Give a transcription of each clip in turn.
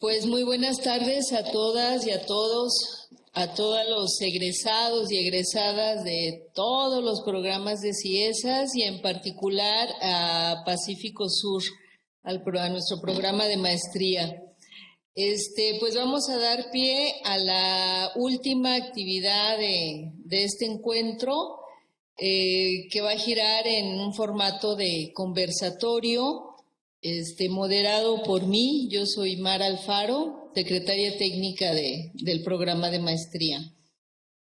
Pues muy buenas tardes a todas y a todos, a todos los egresados y egresadas de todos los programas de CIESAS y en particular a Pacífico Sur, a nuestro programa de maestría. Pues vamos a dar pie a la última actividad de este encuentro, que va a girar en un formato de conversatorio, moderado por mí. Yo soy Mara Alfaro, secretaria técnica del programa de maestría.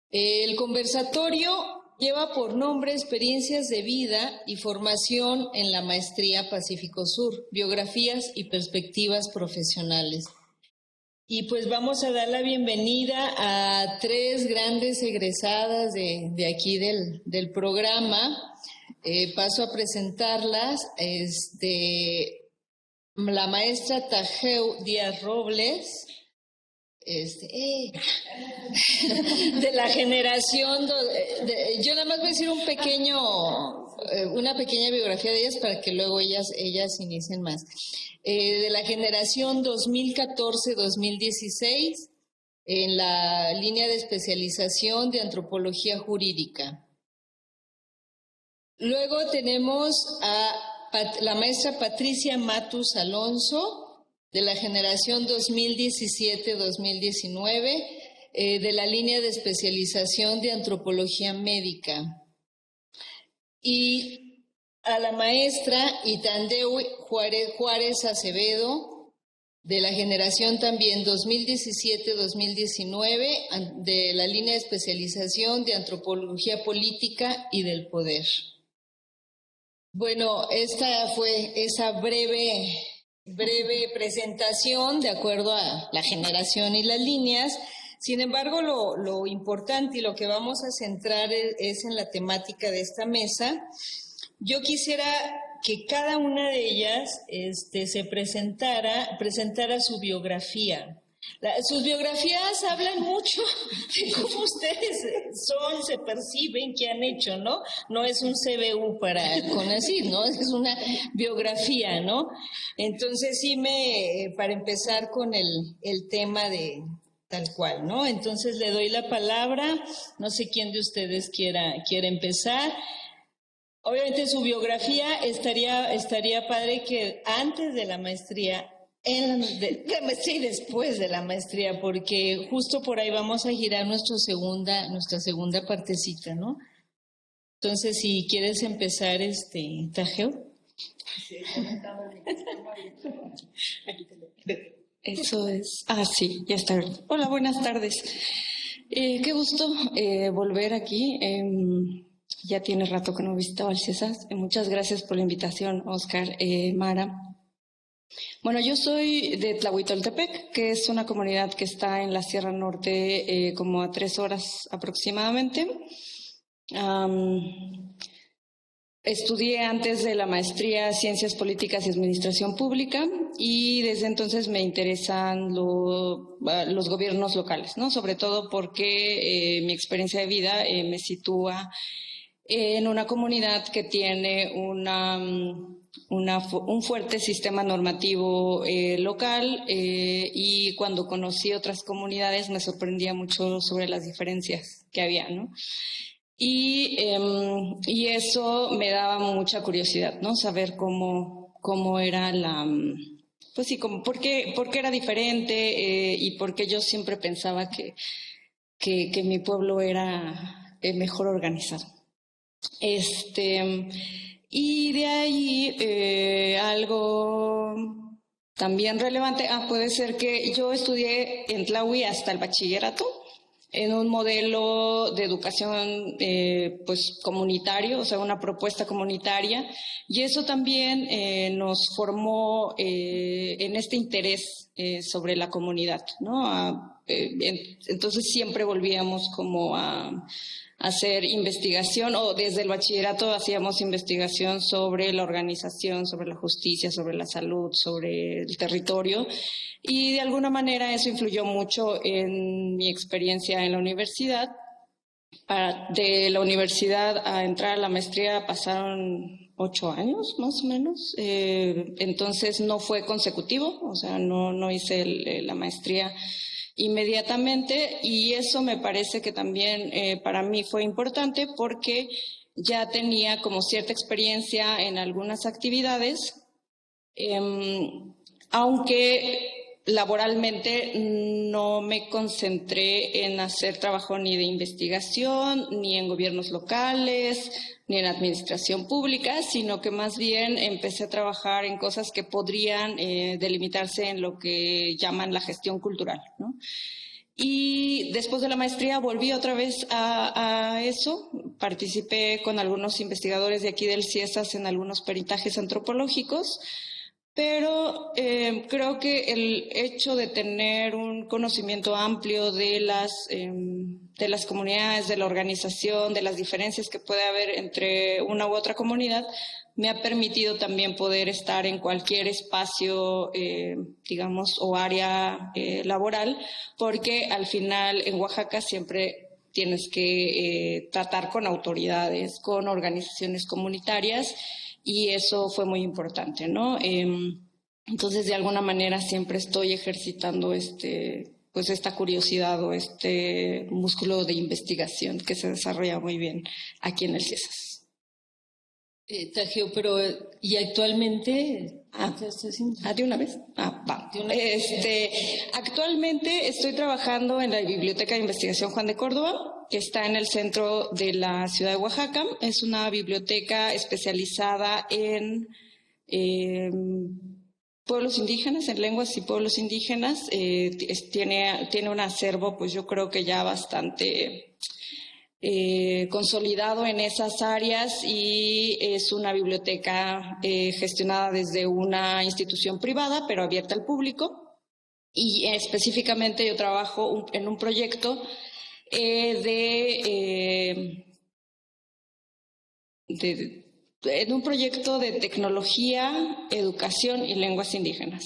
El conversatorio lleva por nombre Experiencias de vida y formación en la maestría Pacífico Sur, biografías y perspectivas profesionales. Y pues vamos a dar la bienvenida a tres grandes egresadas de aquí del programa. Paso a presentarlas. La maestra Tajeu Díaz Robles, de la generación, yo nada más voy a decir una pequeña biografía de ellas para que luego ellas inicien más. De la generación 2014-2016, en la línea de especialización de antropología jurídica. Luego tenemos a la maestra Patricia Matus Alonso, de la generación 2017-2019, de la línea de especialización de antropología médica. Y a la maestra Itandeu Juárez Acevedo, de la generación también 2017-2019, de la línea de especialización de antropología política y del poder. Bueno, esta fue esa breve presentación de acuerdo a la generación y las líneas. Sin embargo, lo importante y lo que vamos a centrar es en la temática de esta mesa. Yo quisiera que cada una de ellas presentara su biografía. Sus biografías hablan mucho de cómo ustedes se perciben, qué han hecho, ¿no? No es un CBU para CONACYT, ¿no? Es una biografía, ¿no? Entonces para empezar con el tema de tal cual, ¿no? Entonces le doy la palabra, no sé quién de ustedes quiera empezar. Obviamente su biografía estaría padre que antes de la maestría, la maestría y después de la maestría, porque justo por ahí vamos a girar nuestra segunda partecita, ¿no? Entonces, si quieres empezar, Tajeu. Eso es. Sí, ya está. Hola, buenas tardes. Qué gusto volver aquí. Ya tiene rato que no visitaba el CIESAS. Muchas gracias por la invitación, Oscar, Mara. Bueno, yo soy de Tlahuitoltepec, que es una comunidad que está en la Sierra Norte, como a 3 horas aproximadamente. Estudié antes de la maestría Ciencias Políticas y Administración Pública y desde entonces me interesan los gobiernos locales, ¿no? Sobre todo porque mi experiencia de vida me sitúa en una comunidad que tiene un fuerte sistema normativo local, y cuando conocí otras comunidades me sorprendía mucho sobre las diferencias que había, ¿no? Y eso me daba mucha curiosidad, ¿no? Saber cómo era pues sí, por qué era diferente, y por qué yo siempre pensaba que mi pueblo era mejor organizado. Y de ahí algo también relevante, puede ser que yo estudié en Tlahui hasta el bachillerato en un modelo de educación pues comunitario, o sea, una propuesta comunitaria, y eso también nos formó en este interés sobre la comunidad, ¿no? Entonces siempre volvíamos como a hacer investigación, o desde el bachillerato hacíamos investigación sobre la organización, sobre la justicia, sobre la salud, sobre el territorio, y de alguna manera eso influyó mucho en mi experiencia en la universidad, De la universidad a entrar a la maestría pasaron 8 años, más o menos. Entonces no fue consecutivo, o sea, no hice la maestría inmediatamente, y eso me parece que también para mí fue importante porque ya tenía como cierta experiencia en algunas actividades, aunque laboralmente no me concentré en hacer trabajo ni de investigación, ni en gobiernos locales, ni en administración pública, sino que más bien empecé a trabajar en cosas que podrían delimitarse en lo que llaman la gestión cultural, ¿no? Y después de la maestría volví otra vez a eso. Participé con algunos investigadores de aquí del CIESAS en algunos peritajes antropológicos, pero creo que el hecho de tener un conocimiento amplio de las comunidades, de la organización, de las diferencias que puede haber entre una u otra comunidad, me ha permitido también poder estar en cualquier espacio, digamos, o área laboral, porque al final en Oaxaca siempre tienes que tratar con autoridades, con organizaciones comunitarias, y eso fue muy importante, ¿no? Entonces, de alguna manera siempre estoy ejercitando pues esta curiosidad o este músculo de investigación que se desarrolla muy bien aquí en el CIESAS. Tageo, pero ¿y actualmente? ¿De una vez? Va. Actualmente estoy trabajando en la Biblioteca de Investigación Juan de Córdoba, que está en el centro de la ciudad de Oaxaca. Es una biblioteca especializada en pueblos indígenas, en lenguas y pueblos indígenas. Tiene un acervo, pues yo creo que ya bastante consolidado en esas áreas, y es una biblioteca gestionada desde una institución privada, pero abierta al público. Y específicamente yo trabajo en un proyecto en un proyecto de tecnología, educación y lenguas indígenas.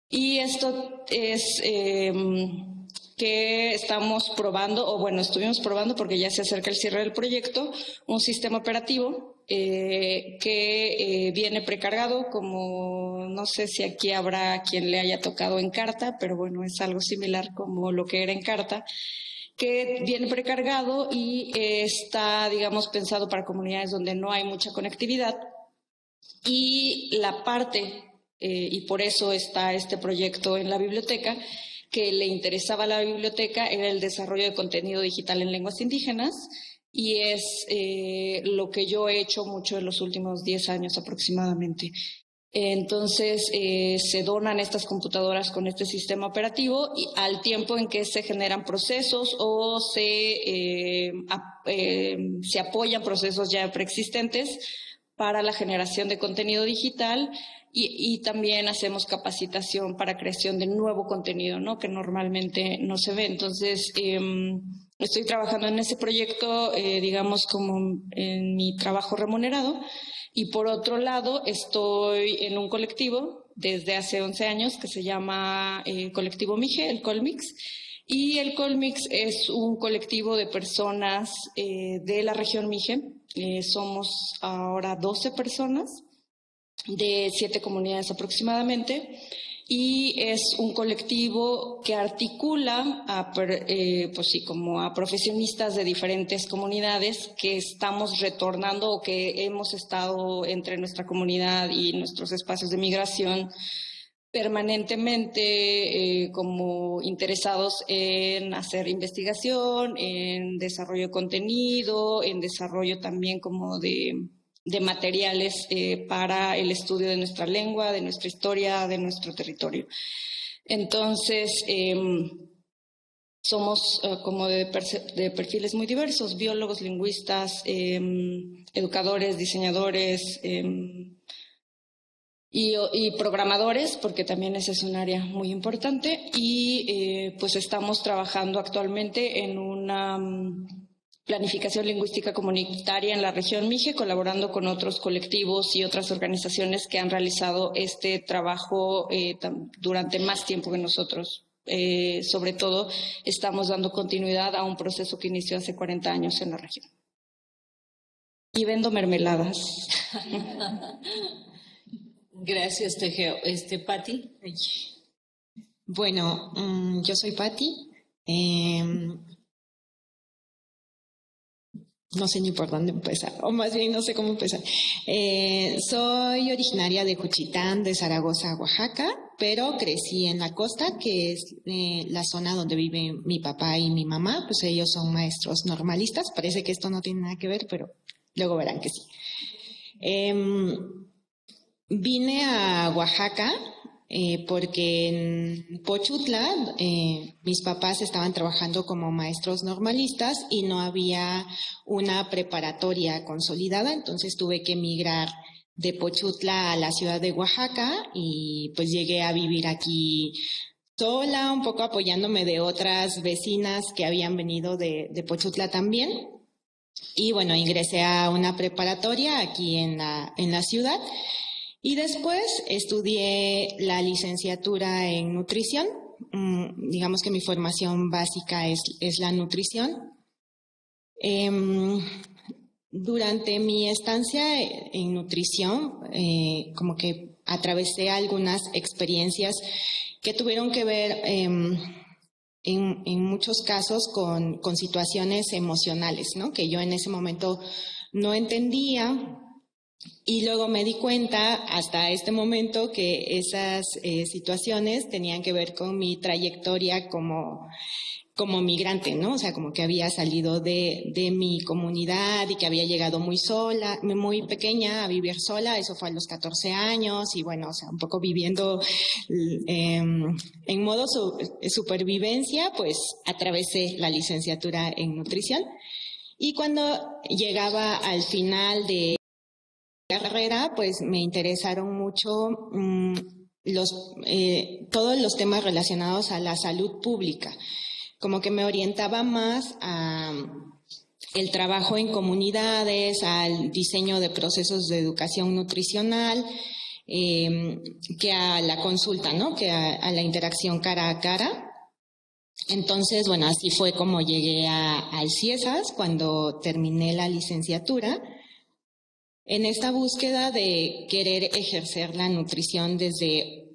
Y esto es que estamos probando, o bueno, estuvimos probando porque ya se acerca el cierre del proyecto, un sistema operativo que viene precargado, como no sé si aquí habrá quien le haya tocado Encarta, pero bueno, es algo similar como lo que era Encarta, que viene precargado y está, digamos, pensado para comunidades donde no hay mucha conectividad. Y la parte, y por eso está este proyecto en la biblioteca, que le interesaba a la biblioteca era el desarrollo de contenido digital en lenguas indígenas, y es lo que yo he hecho mucho en los últimos 10 años aproximadamente. Entonces se donan estas computadoras con este sistema operativo, y al tiempo en que se generan procesos o se apoyan procesos ya preexistentes para la generación de contenido digital, y también hacemos capacitación para creación de nuevo contenido, ¿no? Que normalmente no se ve. Entonces estoy trabajando en ese proyecto, digamos, como en mi trabajo remunerado. Y por otro lado, estoy en un colectivo desde hace 11 años que se llama Colectivo Mije, el Colmix. Y el Colmix es un colectivo de personas de la región Mije. Somos ahora 12 personas de 7 comunidades aproximadamente. Y es un colectivo que articula como a profesionistas de diferentes comunidades que estamos retornando, o que hemos estado entre nuestra comunidad y nuestros espacios de migración permanentemente como interesados en hacer investigación, en desarrollo de contenido, en desarrollo también como de materiales para el estudio de nuestra lengua, de nuestra historia, de nuestro territorio. Entonces, somos como de perfiles muy diversos: biólogos, lingüistas, educadores, diseñadores y programadores, porque también ese es un área muy importante. Y pues estamos trabajando actualmente en una planificación lingüística comunitaria en la región Mije, colaborando con otros colectivos y otras organizaciones que han realizado este trabajo durante más tiempo que nosotros. sobre todo estamos dando continuidad a un proceso que inició hace 40 años en la región. Y vendo mermeladas. Gracias, Tegeo. Pati. Bueno, yo soy Pati. No sé ni por dónde empezar, o más bien no sé cómo empezar. Soy originaria de Juchitán, de Zaragoza, Oaxaca, pero crecí en la costa, que es la zona donde viven mi papá y mi mamá. Pues ellos son maestros normalistas. Parece que esto no tiene nada que ver, pero luego verán que sí. Vine a Oaxaca porque en Pochutla mis papás estaban trabajando como maestros normalistas y no había una preparatoria consolidada, entonces tuve que emigrar de Pochutla a la ciudad de Oaxaca y pues llegué a vivir aquí sola, un poco apoyándome de otras vecinas que habían venido de Pochutla también. Y bueno, ingresé a una preparatoria aquí en la ciudad. Y después estudié la licenciatura en nutrición. Digamos que mi formación básica es la nutrición. Durante mi estancia en nutrición, como que atravesé algunas experiencias que tuvieron que ver en muchos casos con situaciones emocionales, ¿no? Que yo en ese momento no entendía. Y luego me di cuenta hasta este momento que esas situaciones tenían que ver con mi trayectoria como migrante, ¿no? O sea, como que había salido de mi comunidad y que había llegado muy sola, muy pequeña a vivir sola. Eso fue a los 14 años y bueno, o sea, un poco viviendo en modo supervivencia, pues atravesé la licenciatura en nutrición. Y cuando llegaba al final de carrera, pues me interesaron mucho todos los temas relacionados a la salud pública. Como que me orientaba más a el trabajo en comunidades, al diseño de procesos de educación nutricional, que a la consulta, ¿no? Que a la interacción cara a cara. Entonces, bueno, así fue como llegué al CIESAS cuando terminé la licenciatura, en esta búsqueda de querer ejercer la nutrición desde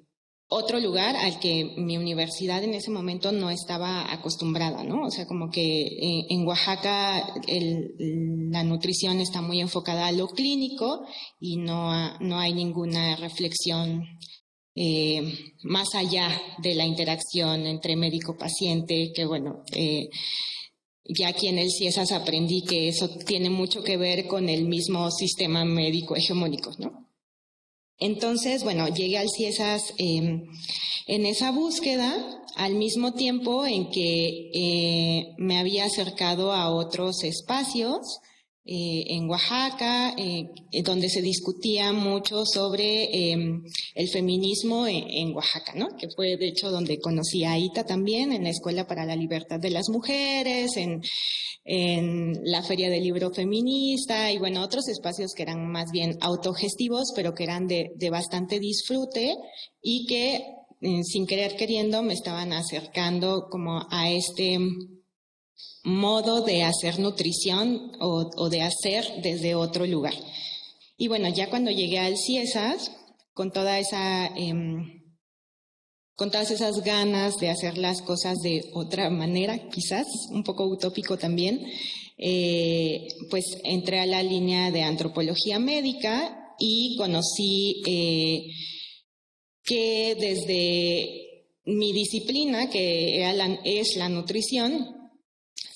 otro lugar al que mi universidad en ese momento no estaba acostumbrada, ¿no? O sea, como que en Oaxaca la nutrición está muy enfocada a lo clínico y no hay ninguna reflexión más allá de la interacción entre médico-paciente, que bueno, ya aquí en el CIESAS aprendí que eso tiene mucho que ver con el mismo sistema médico hegemónico, ¿no? Entonces, bueno, llegué al CIESAS en esa búsqueda, al mismo tiempo en que me había acercado a otros espacios en Oaxaca, donde se discutía mucho sobre el feminismo en Oaxaca, ¿no? Que fue de hecho donde conocí a Ita también, en la Escuela para la Libertad de las Mujeres, en la Feria del Libro Feminista y bueno, otros espacios que eran más bien autogestivos, pero que eran de bastante disfrute y que sin querer queriendo me estaban acercando como a este modo de hacer nutrición o de hacer desde otro lugar. Y bueno, ya cuando llegué al CIESAS, con todas esas ganas de hacer las cosas de otra manera, quizás, un poco utópico también, pues entré a la línea de antropología médica y conocí que desde mi disciplina, que es la nutrición,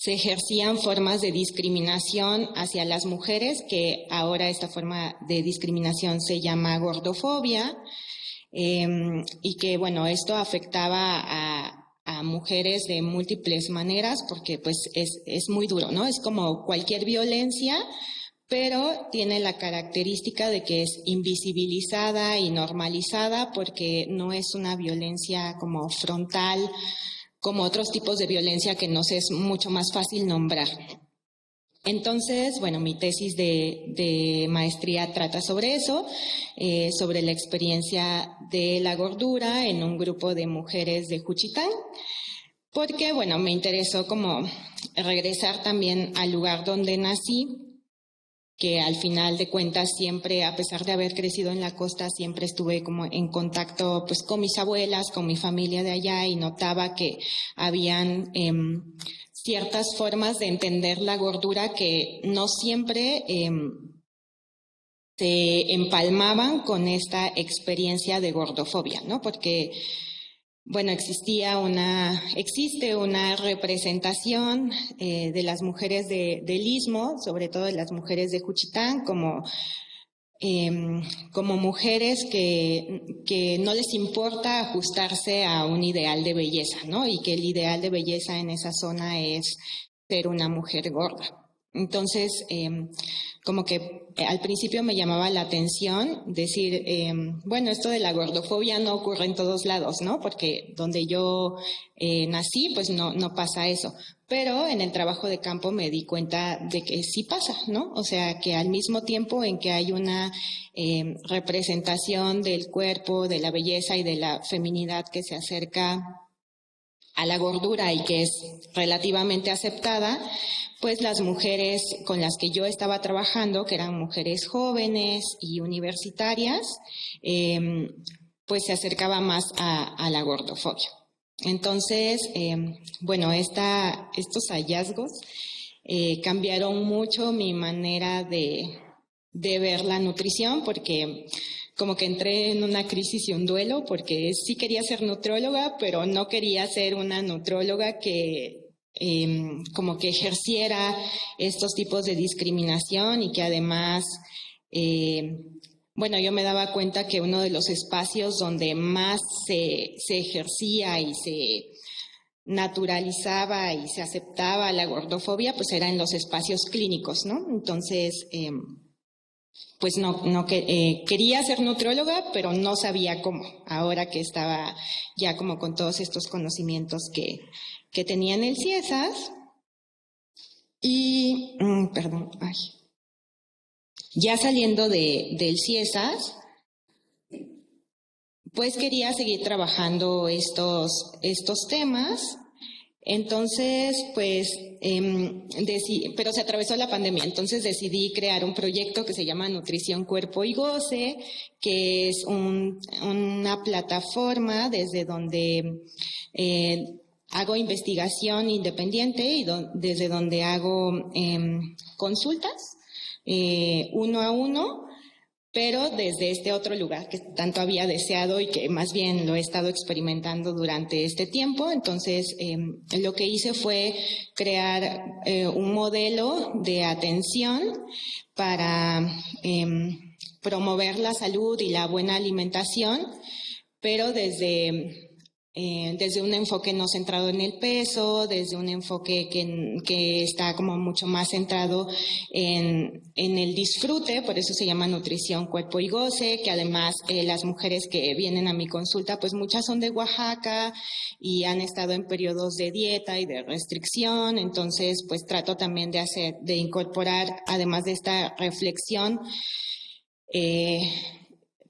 se ejercían formas de discriminación hacia las mujeres, que ahora esta forma de discriminación se llama gordofobia, y que, bueno, esto afectaba a mujeres de múltiples maneras, porque pues es muy duro, ¿no? Es como cualquier violencia, pero tiene la característica de que es invisibilizada y normalizada porque no es una violencia como frontal, como otros tipos de violencia que nos es mucho más fácil nombrar. Entonces, bueno, mi tesis de maestría trata sobre eso, sobre la experiencia de la gordura en un grupo de mujeres de Juchitán, porque, bueno, me interesó como regresar también al lugar donde nací, que al final de cuentas siempre, a pesar de haber crecido en la costa, siempre estuve como en contacto pues con mis abuelas, con mi familia de allá, y notaba que habían ciertas formas de entender la gordura que no siempre se empalmaban con esta experiencia de gordofobia, ¿no? Porque, bueno, existe una representación de las mujeres del Istmo, sobre todo de las mujeres de Juchitán, como mujeres que no les importa ajustarse a un ideal de belleza, ¿no? Y que el ideal de belleza en esa zona es ser una mujer gorda. Entonces, como que al principio me llamaba la atención decir, bueno, esto de la gordofobia no ocurre en todos lados, ¿no? Porque donde yo nací, pues no pasa eso. Pero en el trabajo de campo me di cuenta de que sí pasa, ¿no? O sea, que al mismo tiempo en que hay una representación del cuerpo, de la belleza y de la feminidad que se acerca a la gordura y que es relativamente aceptada, pues las mujeres con las que yo estaba trabajando, que eran mujeres jóvenes y universitarias, pues se acercaba más a la gordofobia. Entonces, bueno, estos hallazgos cambiaron mucho mi manera de ver la nutrición, porque como que entré en una crisis y un duelo, porque sí quería ser nutrióloga, pero no quería ser una nutrióloga que como que ejerciera estos tipos de discriminación y que además, bueno, yo me daba cuenta que uno de los espacios donde más se ejercía y se naturalizaba y se aceptaba la gordofobia, pues era en los espacios clínicos, ¿no? Entonces, pues quería ser nutrióloga, pero no sabía cómo, ahora que estaba ya como con todos estos conocimientos que tenía en el CIESAS. Y, ya saliendo del CIESAS, pues quería seguir trabajando estos temas. Entonces, pues, pero se atravesó la pandemia, entonces decidí crear un proyecto que se llama Nutrición, Cuerpo y Goce, que es una plataforma desde donde hago investigación independiente y desde donde hago consultas uno a uno, pero desde este otro lugar que tanto había deseado y que más bien lo he estado experimentando durante este tiempo. Entonces, lo que hice fue crear un modelo de atención para promover la salud y la buena alimentación, pero desde un enfoque no centrado en el peso, desde un enfoque que está como mucho más centrado en el disfrute, por eso se llama Nutrición, Cuerpo y Goce, que además las mujeres que vienen a mi consulta, pues muchas son de Oaxaca y han estado en periodos de dieta y de restricción, entonces pues trato también de incorporar, además de esta reflexión,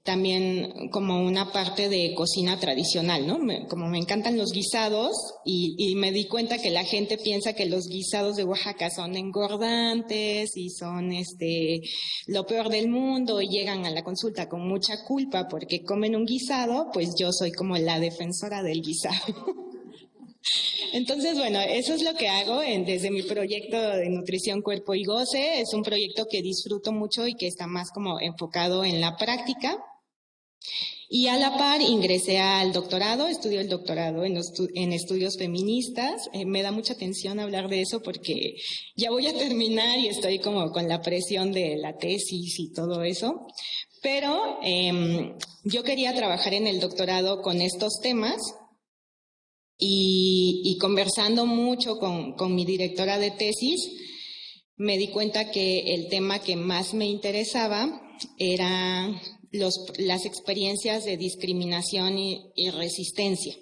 también como una parte de cocina tradicional, ¿no? Como me encantan los guisados y me di cuenta que la gente piensa que los guisados de Oaxaca son engordantes y son lo peor del mundo y llegan a la consulta con mucha culpa porque comen un guisado, pues yo soy como la defensora del guisado. Entonces, bueno, eso es lo que hago desde mi proyecto de Nutrición, Cuerpo y Goce. Es un proyecto que disfruto mucho y que está más como enfocado en la práctica. Y a la par ingresé al doctorado, estudio el doctorado en estudios feministas. Me da mucha atención hablar de eso porque ya voy a terminar y estoy como con la presión de la tesis y todo eso. Pero yo quería trabajar en el doctorado con estos temas y conversando mucho con mi directora de tesis, me di cuenta que el tema que más me interesaba era las experiencias de discriminación y resistencia.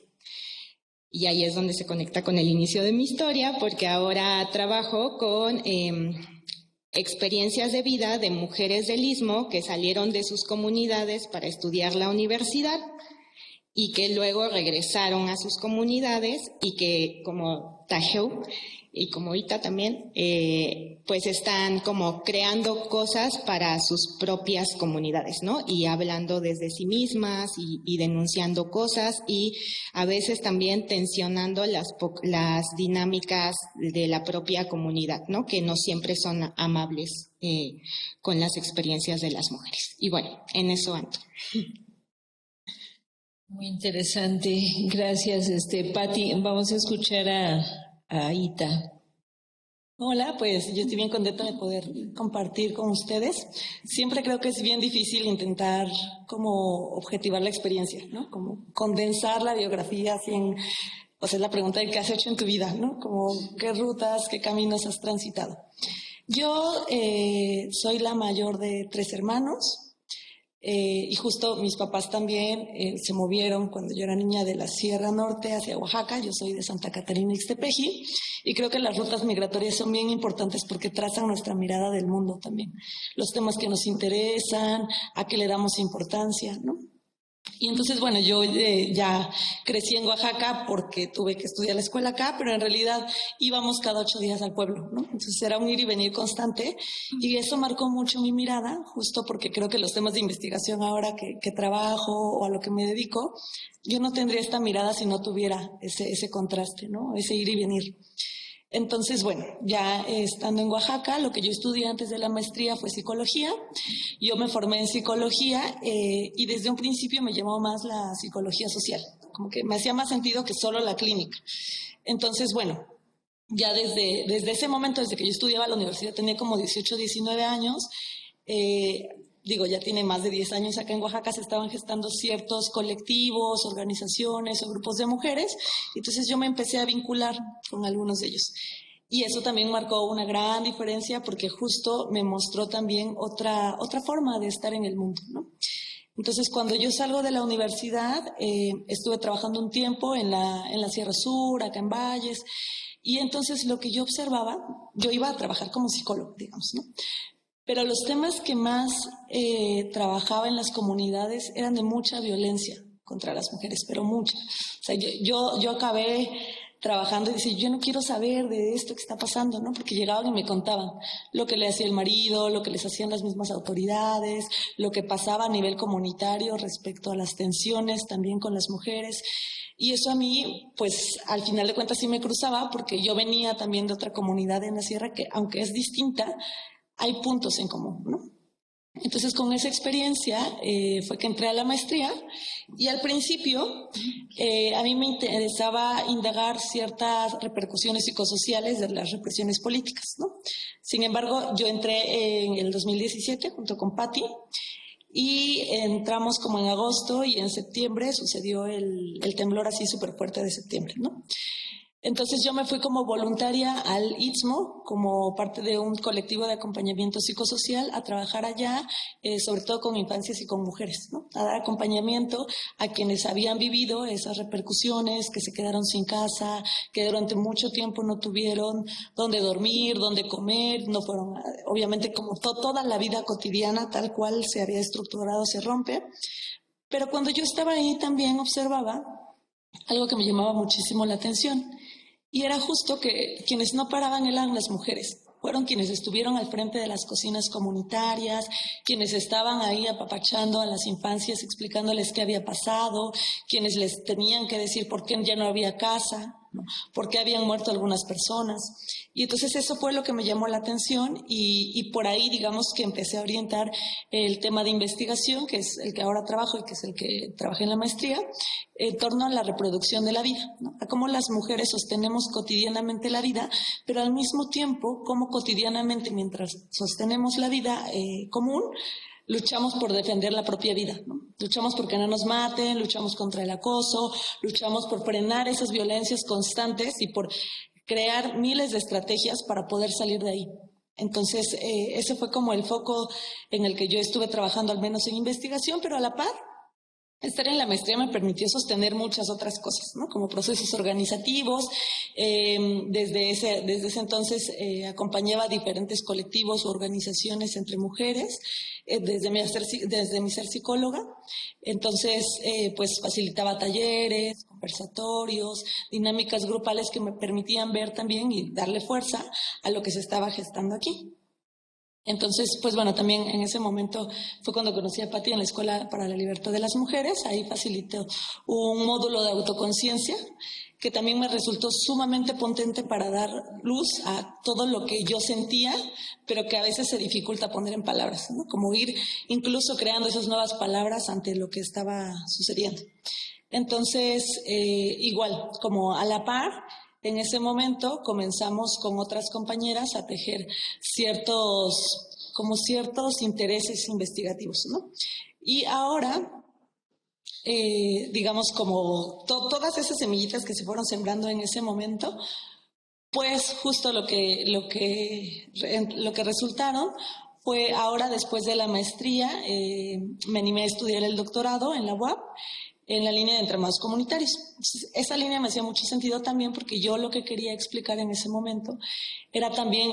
Y ahí es donde se conecta con el inicio de mi historia, porque ahora trabajo con experiencias de vida de mujeres del Istmo que salieron de sus comunidades para estudiar la universidad y que luego regresaron a sus comunidades y que, como Tajeu y como Ita también, pues están como creando cosas para sus propias comunidades, ¿no? Y hablando desde sí mismas y denunciando cosas y a veces también tensionando las dinámicas de la propia comunidad, ¿no? Que no siempre son amables con las experiencias de las mujeres. Y bueno, en eso ando. Muy interesante, gracias, Patti. Vamos a escuchar a Ita. Hola, pues yo estoy bien contenta de poder compartir con ustedes. Siempre creo que es bien difícil intentar como objetivar la experiencia, ¿no? Como condensar la biografía así en, o sea, la pregunta de qué has hecho en tu vida, ¿no? Como qué rutas, qué caminos has transitado. Yo soy la mayor de 3 hermanos. Y justo mis papás también se movieron cuando yo era niña de la Sierra Norte hacia Oaxaca. Yo soy de Santa Catarina Ixtepeji y creo que las rutas migratorias son bien importantes porque trazan nuestra mirada del mundo también. Los temas que nos interesan, a qué le damos importancia, ¿no? Y entonces, bueno, yo ya crecí en Oaxaca porque tuve que estudiar la escuela acá, pero en realidad íbamos cada 8 días al pueblo, ¿no? Entonces era un ir y venir constante y eso marcó mucho mi mirada, justo porque creo que los temas de investigación ahora que trabajo o a lo que me dedico, yo no tendría esta mirada si no tuviera ese contraste, ¿no? Ese ir y venir. Entonces, bueno, ya estando en Oaxaca, lo que yo estudié antes de la maestría fue psicología. Yo me formé en psicología y desde un principio me llamó más la psicología social, como que me hacía más sentido que solo la clínica. Entonces, bueno, ya desde ese momento, desde que yo estudiaba en la universidad, tenía como 18, 19 años, ya tiene más de 10 años acá en Oaxaca, se estaban gestando ciertos colectivos, organizaciones o grupos de mujeres, entonces yo me empecé a vincular con algunos de ellos. Y eso también marcó una gran diferencia porque justo me mostró también otra forma de estar en el mundo, ¿no? Entonces, cuando yo salgo de la universidad, estuve trabajando un tiempo en la Sierra Sur, acá en Valles, y entonces lo que yo observaba, yo iba a trabajar como psicólogo, digamos, ¿no? Pero los temas que más trabajaba en las comunidades eran de mucha violencia contra las mujeres, pero mucha. O sea, yo acabé trabajando y decía, yo no quiero saber de esto que está pasando, ¿no? Porque llegaban y me contaban lo que le hacía el marido, lo que les hacían las mismas autoridades, lo que pasaba a nivel comunitario respecto a las tensiones también con las mujeres. Y eso a mí, pues, al final de cuentas sí me cruzaba porque yo venía también de otra comunidad en la sierra que, aunque es distinta, hay puntos en común, ¿no? Entonces, con esa experiencia fue que entré a la maestría y al principio a mí me interesaba indagar ciertas repercusiones psicosociales de las represiones políticas, ¿no? Sin embargo, yo entré en el 2017 junto con Patti y entramos como en agosto y en septiembre sucedió el temblor así súper fuerte de septiembre, ¿no? Entonces yo me fui como voluntaria al Istmo, como parte de un colectivo de acompañamiento psicosocial, a trabajar allá, sobre todo con infancias y con mujeres, ¿no? A dar acompañamiento a quienes habían vivido esas repercusiones, que se quedaron sin casa, que durante mucho tiempo no tuvieron dónde dormir, dónde comer, no fueron, obviamente como toda la vida cotidiana tal cual se había estructurado se rompe. Pero cuando yo estaba ahí también observaba algo que me llamaba muchísimo la atención. Y era justo que quienes no paraban eran las mujeres. Fueron quienes estuvieron al frente de las cocinas comunitarias, quienes estaban ahí apapachando a las infancias, explicándoles qué había pasado, quienes les tenían que decir por qué ya no había casa, ¿no? Por qué habían muerto algunas personas. Y entonces eso fue lo que me llamó la atención y por ahí, digamos, que empecé a orientar el tema de investigación, que es el que ahora trabajo y que es el que trabajé en la maestría, en torno a la reproducción de la vida, ¿no? A cómo las mujeres sostenemos cotidianamente la vida, pero al mismo tiempo, cómo cotidianamente, mientras sostenemos la vida común, luchamos por defender la propia vida, ¿no? Luchamos por que no nos maten, luchamos contra el acoso, luchamos por frenar esas violencias constantes y por crear miles de estrategias para poder salir de ahí. Entonces, ese fue como el foco en el que yo estuve trabajando, al menos en investigación, pero a la par, Estar en la maestría me permitió sostener muchas otras cosas, ¿no? Como procesos organizativos. Desde ese entonces acompañaba diferentes colectivos o organizaciones entre mujeres, desde mi ser psicóloga. Entonces, pues facilitaba talleres, conversatorios, dinámicas grupales que me permitían ver también y darle fuerza a lo que se estaba gestando aquí. Entonces, pues bueno, también en ese momento fue cuando conocí a Patti en la Escuela para la Libertad de las Mujeres. Ahí facilitó un módulo de autoconciencia que también me resultó sumamente potente para dar luz a todo lo que yo sentía, pero que a veces se dificulta poner en palabras, ¿no? Como ir incluso creando esas nuevas palabras ante lo que estaba sucediendo. Entonces, igual, como a la par, en ese momento comenzamos con otras compañeras a tejer ciertos intereses investigativos, ¿no? Y ahora, digamos, como todas esas semillitas que se fueron sembrando en ese momento, pues justo lo que resultaron fue ahora, después de la maestría, me animé a estudiar el doctorado en la UAP, en la línea de entramados comunitarios. Esa línea me hacía mucho sentido también porque yo lo que quería explicar en ese momento era también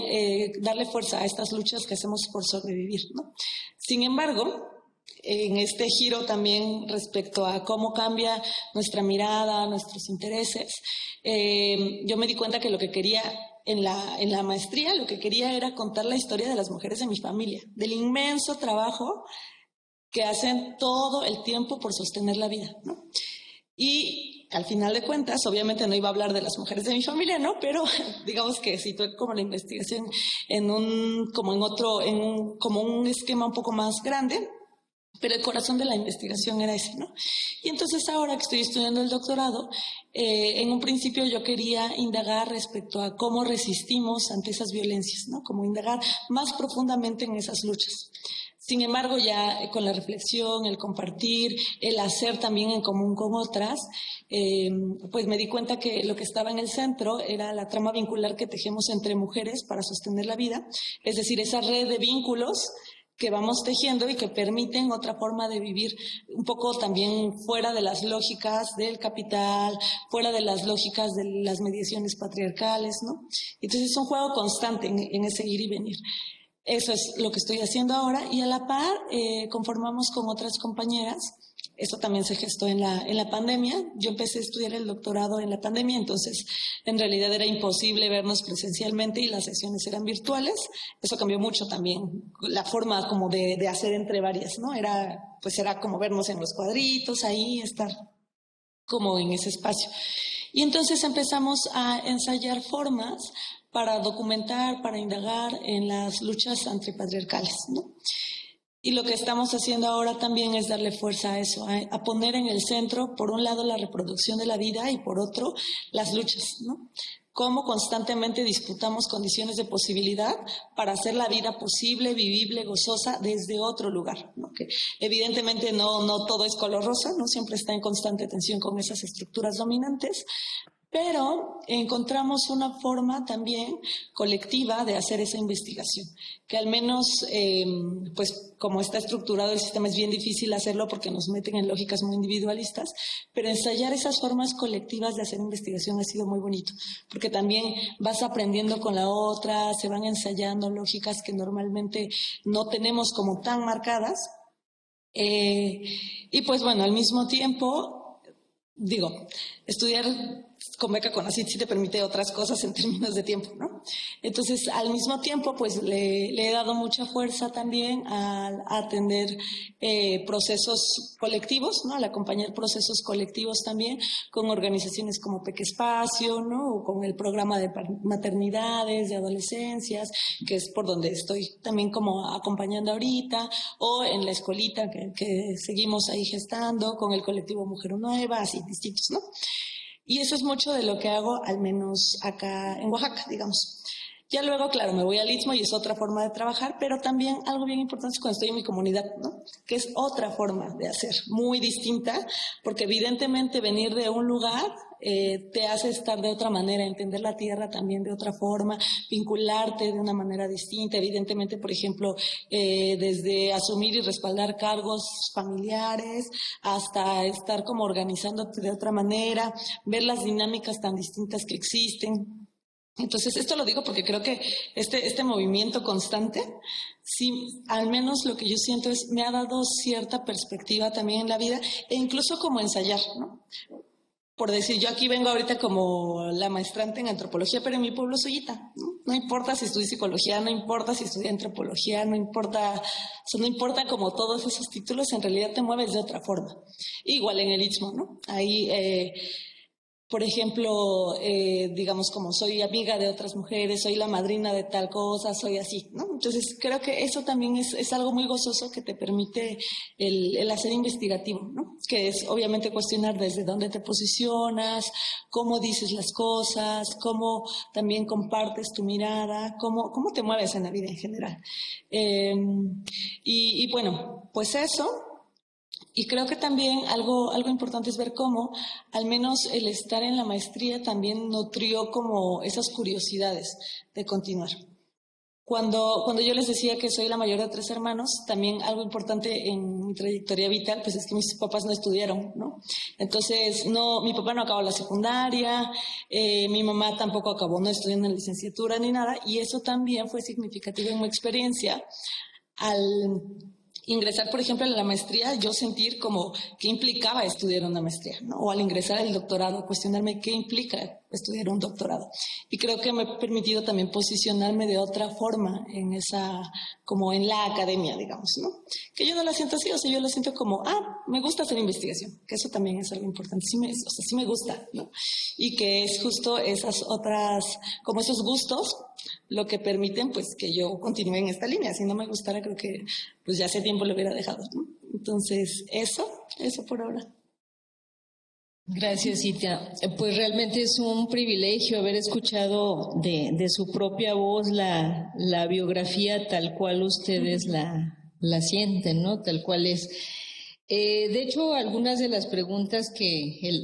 darle fuerza a estas luchas que hacemos por sobrevivir, ¿no? Sin embargo, en este giro también respecto a cómo cambia nuestra mirada, nuestros intereses, yo me di cuenta que lo que quería en la maestría, lo que quería era contar la historia de las mujeres de mi familia, del inmenso trabajo que hacen todo el tiempo por sostener la vida, ¿no? Y al final de cuentas, obviamente no iba a hablar de las mujeres de mi familia, ¿no? Pero digamos que situé como la investigación como un esquema un poco más grande, pero el corazón de la investigación era ese, ¿no? Y entonces ahora que estoy estudiando el doctorado, en un principio yo quería indagar respecto a cómo resistimos ante esas violencias, ¿no? Como indagar más profundamente en esas luchas. Sin embargo, ya con la reflexión, el compartir, el hacer también en común con otras, pues me di cuenta que lo que estaba en el centro era la trama vincular que tejemos entre mujeres para sostener la vida, es decir, esa red de vínculos que vamos tejiendo y que permiten otra forma de vivir un poco también fuera de las lógicas del capital, fuera de las lógicas de las mediaciones patriarcales, ¿no? Entonces es un juego constante en ese ir y venir. Eso es lo que estoy haciendo ahora y a la par conformamos con otras compañeras. Esto también se gestó en la pandemia. Yo empecé a estudiar el doctorado en la pandemia, entonces en realidad era imposible vernos presencialmente y las sesiones eran virtuales. Eso cambió mucho también la forma como de hacer entre varias, ¿no? Era como vernos en los cuadritos, ahí estar como en ese espacio. Y entonces empezamos a ensayar formas para documentar, para indagar en las luchas antipatriarcales, ¿no? Y lo que estamos haciendo ahora también es darle fuerza a eso, a poner en el centro, por un lado, la reproducción de la vida y por otro, las luchas, ¿no? Cómo constantemente disputamos condiciones de posibilidad para hacer la vida posible, vivible, gozosa desde otro lugar, ¿no? Que evidentemente no todo es color rosa, no siempre está en constante tensión con esas estructuras dominantes, pero encontramos una forma también colectiva de hacer esa investigación, que al menos, pues como está estructurado el sistema es bien difícil hacerlo porque nos meten en lógicas muy individualistas, pero ensayar esas formas colectivas de hacer investigación ha sido muy bonito, porque también vas aprendiendo con la otra, se van ensayando lógicas que normalmente no tenemos como tan marcadas, y pues bueno, al mismo tiempo, estudiar con beca CONACYT sí te permite otras cosas en términos de tiempo, ¿no? Entonces, al mismo tiempo, pues le he dado mucha fuerza también a atender procesos colectivos, ¿no? Al acompañar procesos colectivos también con organizaciones como Peque Espacio, ¿no? O con el programa de maternidades, de adolescencias, que es por donde estoy también como acompañando ahorita, o en la escuelita que seguimos ahí gestando, con el colectivo Mujer Nueva, así distintos, ¿no? Y eso es mucho de lo que hago, al menos acá en Oaxaca, digamos. Ya luego, claro, me voy al Istmo y es otra forma de trabajar, pero también algo bien importante es cuando estoy en mi comunidad, ¿no? Que es otra forma de hacer, muy distinta, porque evidentemente venir de un lugar te hace estar de otra manera, entender la tierra también de otra forma, vincularte de una manera distinta. Evidentemente, por ejemplo, desde asumir y respaldar cargos familiares hasta estar como organizándote de otra manera, ver las dinámicas tan distintas que existen. Entonces, esto lo digo porque creo que este movimiento constante, sí, al menos lo que yo siento es, me ha dado cierta perspectiva también en la vida e incluso como ensayar, ¿no? Por decir, yo aquí vengo ahorita como la maestrante en antropología, pero en mi pueblo soy Ita, ¿no? No importa si estudié psicología, no importa si estudié antropología, no importa, o sea, no importa como todos esos títulos, en realidad te mueves de otra forma. Igual en el Istmo, ¿no? Ahí... por ejemplo, digamos, como soy amiga de otras mujeres, soy la madrina de tal cosa, soy así, ¿no? Entonces, creo que eso también es algo muy gozoso que te permite el hacer investigativo, ¿no? Que es, obviamente, cuestionar desde dónde te posicionas, cómo dices las cosas, cómo también compartes tu mirada, cómo te mueves en la vida en general. Y bueno, pues eso. Y creo que también algo importante es ver cómo, al menos el estar en la maestría también nutrió como esas curiosidades de continuar. Cuando yo les decía que soy la mayor de 3 hermanos, también algo importante en mi trayectoria vital, pues es que mis papás no estudiaron, ¿no? Entonces, mi papá no acabó la secundaria, mi mamá tampoco acabó, no estudió en la licenciatura ni nada, y eso también fue significativo en mi experiencia al ingresar, por ejemplo, a la maestría, yo sentir como qué implicaba estudiar una maestría, ¿no? O al ingresar al doctorado, cuestionarme qué implica estudiar un doctorado. Y creo que me ha permitido también posicionarme de otra forma en como en la academia, digamos, ¿no? Que yo no la siento así, o sea, yo la siento como, me gusta hacer investigación, que eso también es algo importante, sí me gusta, ¿no? Y que es justo esas otras, como esos gustos, lo que permiten pues que yo continúe en esta línea. Si no me gustara, creo que pues ya hace tiempo lo hubiera dejado, ¿no? Entonces, eso por ahora. Gracias, Ita. Pues realmente es un privilegio haber escuchado de su propia voz la biografía tal cual ustedes la sienten, ¿no? Tal cual es. De hecho, algunas de las preguntas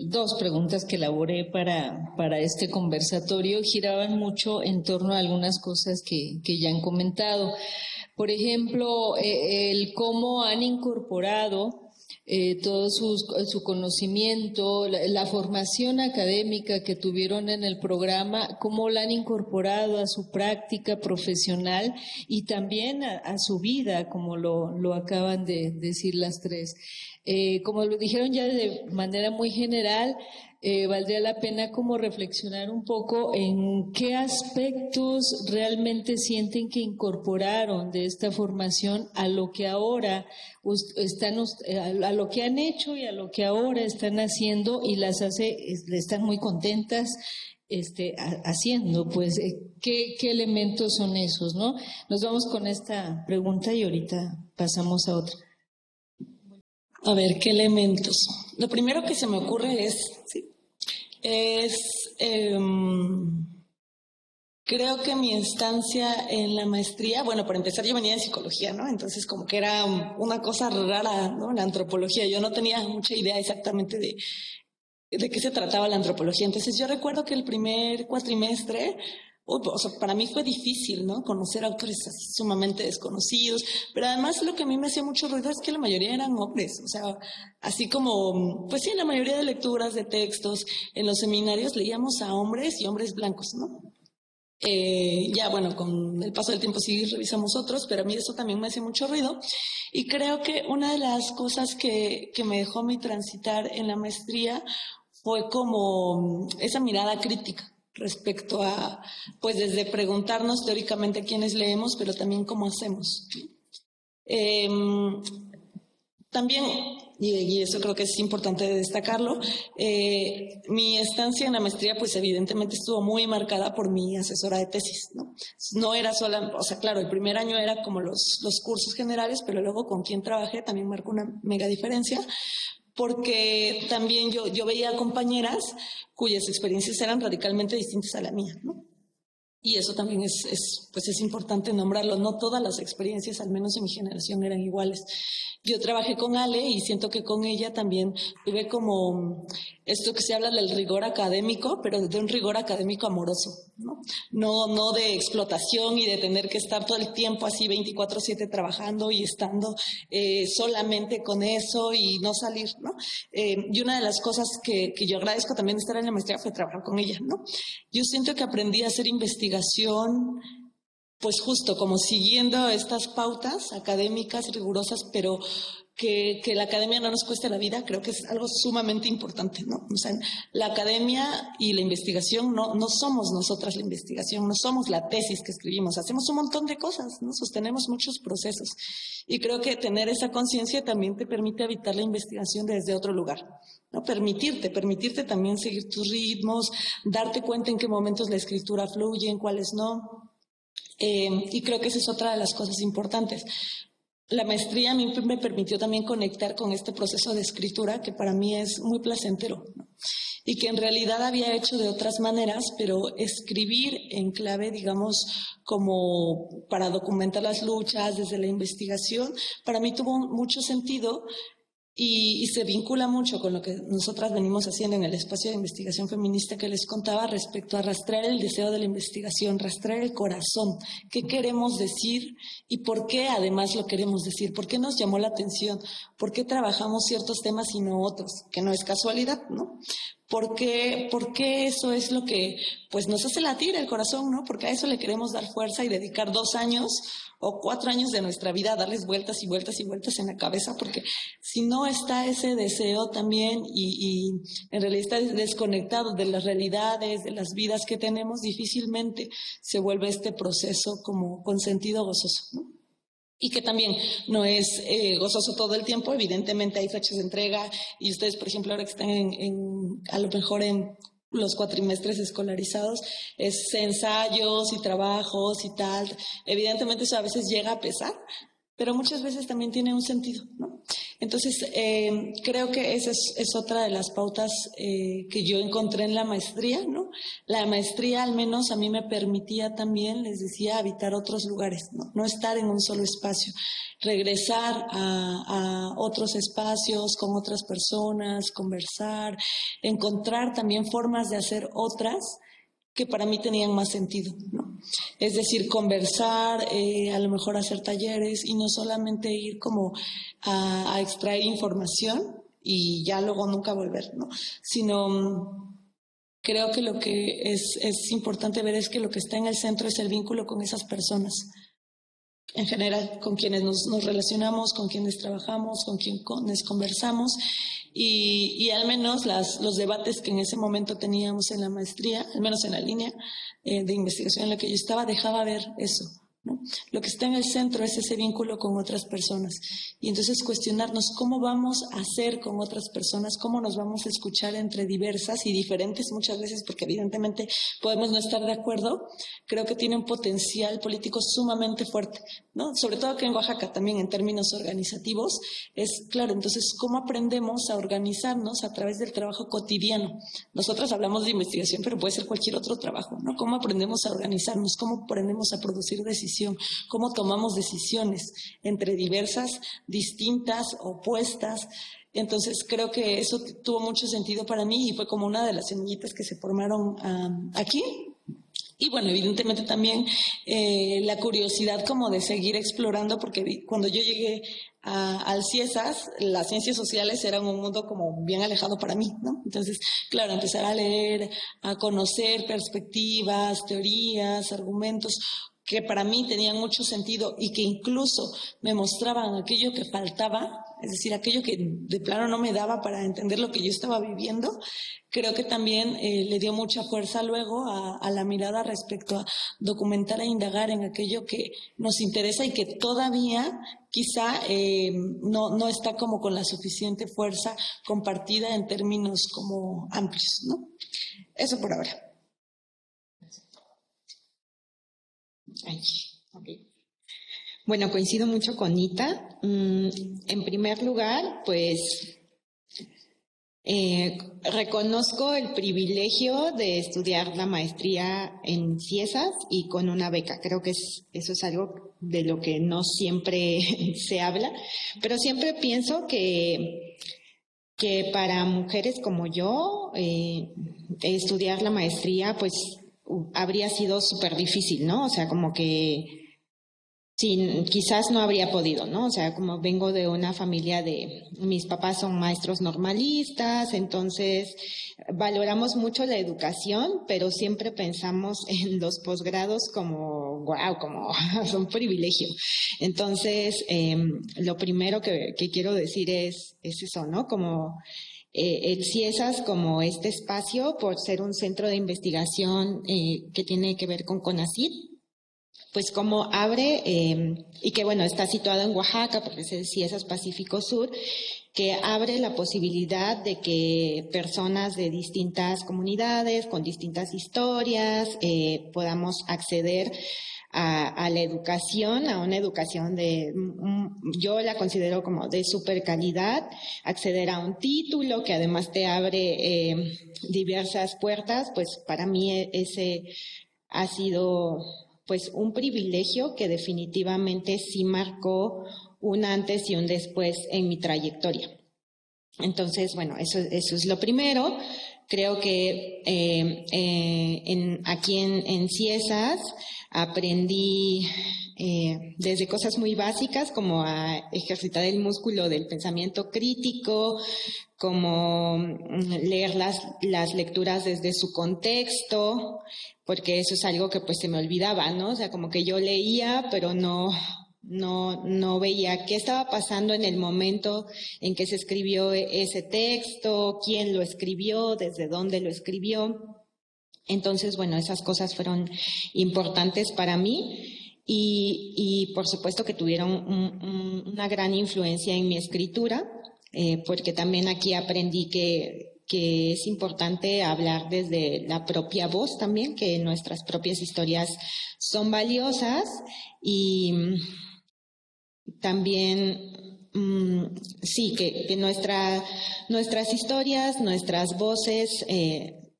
dos preguntas que elaboré para este conversatorio giraban mucho en torno a algunas cosas que ya han comentado. Por ejemplo, el cómo han incorporado todo su conocimiento, la formación académica que tuvieron en el programa, cómo la han incorporado a su práctica profesional y también a su vida, como lo acaban de decir las tres. Como lo dijeron ya de manera muy general, valdría la pena como reflexionar un poco en qué aspectos realmente sienten que incorporaron de esta formación a lo que ahora a lo que han hecho y a lo que ahora están haciendo y están muy contentas haciendo, pues, ¿qué elementos son esos, no? Nos vamos con esta pregunta y ahorita pasamos a otra. A ver, ¿qué elementos? Lo primero que se me ocurre creo que mi estancia en la maestría, bueno, para empezar yo venía de psicología, ¿no? Entonces como que era una cosa rara, ¿no? La antropología, yo no tenía mucha idea exactamente de qué se trataba la antropología. Entonces yo recuerdo que el primer cuatrimestre, o sea, para mí fue difícil, ¿no? Conocer autores así sumamente desconocidos, pero además lo que a mí me hacía mucho ruido es que la mayoría eran hombres, o sea, así como, pues sí, en la mayoría de lecturas, de textos, en los seminarios leíamos a hombres y hombres blancos, ¿no? Ya, bueno, con el paso del tiempo sí revisamos otros, pero a mí eso también me hace mucho ruido. Y creo que una de las cosas que me dejó mi transitar en la maestría fue como esa mirada crítica respecto a, pues desde preguntarnos teóricamente quiénes leemos, pero también cómo hacemos. También, y eso creo que es importante destacarlo, mi estancia en la maestría pues evidentemente estuvo muy marcada por mi asesora de tesis, ¿no? No era sola, o sea, claro, el primer año era como los cursos generales, pero luego con quien trabajé también marcó una mega diferencia, porque también yo veía compañeras cuyas experiencias eran radicalmente distintas a la mía, ¿no? Y eso también es importante nombrarlo. No todas las experiencias, al menos en mi generación, eran iguales. Yo trabajé con Ale y siento que con ella también tuve como esto que se habla del rigor académico, pero de un rigor académico amoroso, ¿no? No de explotación y de tener que estar todo el tiempo así 24/7 trabajando y estando solamente con eso y no salir, ¿no? Y una de las cosas que yo agradezco también de estar en la maestría fue trabajar con ella, ¿no? Yo siento que aprendí a hacer investigación, pues justo como siguiendo estas pautas académicas rigurosas, pero que la academia no nos cueste la vida, creo que es algo sumamente importante, ¿no? O sea, la academia y la investigación no somos nosotras la investigación, no somos la tesis que escribimos, hacemos un montón de cosas, ¿no? Sostenemos muchos procesos. Y creo que tener esa conciencia también te permite habitar la investigación desde otro lugar, ¿no? Permitirte también seguir tus ritmos, darte cuenta en qué momentos la escritura fluye, en cuáles no. Y creo que esa es otra de las cosas importantes. La maestría a mí me permitió también conectar con este proceso de escritura que para mí es muy placentero, ¿no? Y que en realidad había hecho de otras maneras, pero escribir en clave, digamos, como para documentar las luchas desde la investigación, para mí tuvo mucho sentido. Y se vincula mucho con lo que nosotras venimos haciendo en el espacio de investigación feminista que les contaba respecto a rastrear el deseo de la investigación, rastrear el corazón, qué queremos decir y por qué además lo queremos decir, por qué nos llamó la atención, por qué trabajamos ciertos temas y no otros, que no es casualidad, ¿no? ¿Por qué eso es lo que pues nos hace latir el corazón, ¿no? Porque a eso le queremos dar fuerza y dedicar 2 años o 4 años de nuestra vida a darles vueltas y vueltas y vueltas en la cabeza, porque si no está ese deseo también y en realidad está desconectado de las realidades, de las vidas que tenemos, difícilmente se vuelve este proceso como con sentido gozoso, ¿no? Y que también no es gozoso todo el tiempo, evidentemente hay fechas de entrega y ustedes, por ejemplo, ahora que están a lo mejor en los cuatrimestres escolarizados, es ensayos y trabajos y tal, evidentemente eso a veces llega a pesar, pero muchas veces también tiene un sentido, ¿no? Entonces, creo que esa es otra de las pautas que yo encontré en la maestría, ¿no? La maestría al menos a mí me permitía también, les decía, habitar otros lugares, ¿no? No estar en un solo espacio, regresar a otros espacios con otras personas, conversar, encontrar también formas de hacer otras que para mí tenían más sentido, ¿no? Es decir, conversar, a lo mejor hacer talleres y no solamente ir como a extraer información y ya luego nunca volver, ¿no? Sino creo que lo que es importante ver es que lo que está en el centro es el vínculo con esas personas. En general, con quienes nos relacionamos, con quienes trabajamos, con quienes conversamos y al menos los debates que en ese momento teníamos en la maestría, al menos en la línea de investigación en la que yo estaba, dejaba ver eso, ¿no? Lo que está en el centro es ese vínculo con otras personas y entonces cuestionarnos cómo vamos a hacer con otras personas, cómo nos vamos a escuchar entre diversas y diferentes muchas veces, porque evidentemente podemos no estar de acuerdo. Creo que tiene un potencial político sumamente fuerte, ¿no? Sobre todo aquí en Oaxaca también en términos organizativos es claro. Entonces, ¿cómo aprendemos a organizarnos a través del trabajo cotidiano? Nosotros hablamos de investigación, pero puede ser cualquier otro trabajo, ¿no? ¿Cómo aprendemos a organizarnos? ¿Cómo aprendemos a producir decisión? ¿Cómo tomamos decisiones entre diversas, distintas, opuestas? Entonces creo que eso tuvo mucho sentido para mí y fue como una de las semillitas que se formaron aquí. Y bueno, evidentemente también la curiosidad como de seguir explorando, porque cuando yo llegué al CIESAS, las ciencias sociales eran un mundo como bien alejado para mí, ¿no? Entonces, claro, empezar a leer, a conocer perspectivas, teorías, argumentos que para mí tenían mucho sentido y que incluso me mostraban aquello que faltaba, es decir, aquello que de plano no me daba para entender lo que yo estaba viviendo, creo que también le dio mucha fuerza luego a la mirada respecto a documentar e indagar en aquello que nos interesa y que todavía quizá no está como con la suficiente fuerza compartida en términos como amplios, ¿no? Eso por ahora. Ay, okay. Bueno, coincido mucho con Nita. En primer lugar, pues Reconozco el privilegio de estudiar la maestría en Ciesas y con una beca. Creo que eso es algo de lo que no siempre se habla, pero siempre pienso que para mujeres como yo, estudiar la maestría, pues habría sido súper difícil, ¿no? O sea, como que quizás no habría podido, ¿no? O sea, como vengo de una familia mis papás son maestros normalistas, entonces valoramos mucho la educación, pero siempre pensamos en los posgrados como, wow, como un privilegio. Entonces, lo primero que quiero decir es eso, ¿no? Como el CIESAS como este espacio, por ser un centro de investigación que tiene que ver con CONACYT, pues como abre, y que bueno, está situado en Oaxaca, porque es el CIESAS Pacífico Sur, que abre la posibilidad de que personas de distintas comunidades, con distintas historias, podamos acceder a la educación, a una educación yo la considero como de super calidad, acceder a un título que además te abre diversas puertas, pues para mí ese ha sido pues un privilegio que definitivamente sí marcó un antes y un después en mi trayectoria. Entonces, bueno, eso es lo primero. Creo que aquí en Ciesas aprendí desde cosas muy básicas como a ejercitar el músculo del pensamiento crítico, como leer las lecturas desde su contexto, porque eso es algo que pues se me olvidaba, ¿no? O sea, como que yo leía, pero no veía qué estaba pasando en el momento en que se escribió ese texto, quién lo escribió, desde dónde lo escribió. Entonces, bueno, esas cosas fueron importantes para mí y por supuesto que tuvieron una gran influencia en mi escritura, porque también aquí aprendí que es importante hablar desde la propia voz también, que nuestras propias historias son valiosas y también sí, que nuestras historias, nuestras voces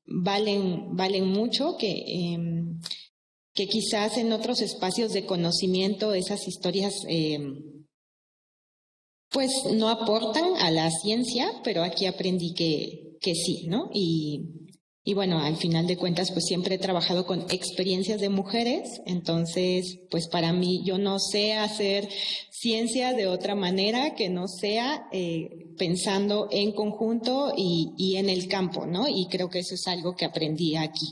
valen mucho, que quizás en otros espacios de conocimiento esas historias pues no aportan a la ciencia, pero aquí aprendí que sí, ¿no? Y bueno, al final de cuentas, pues siempre he trabajado con experiencias de mujeres, entonces, pues para mí, yo no sé hacer ciencia de otra manera que no sea pensando en conjunto y en el campo, ¿no? Y creo que eso es algo que aprendí aquí.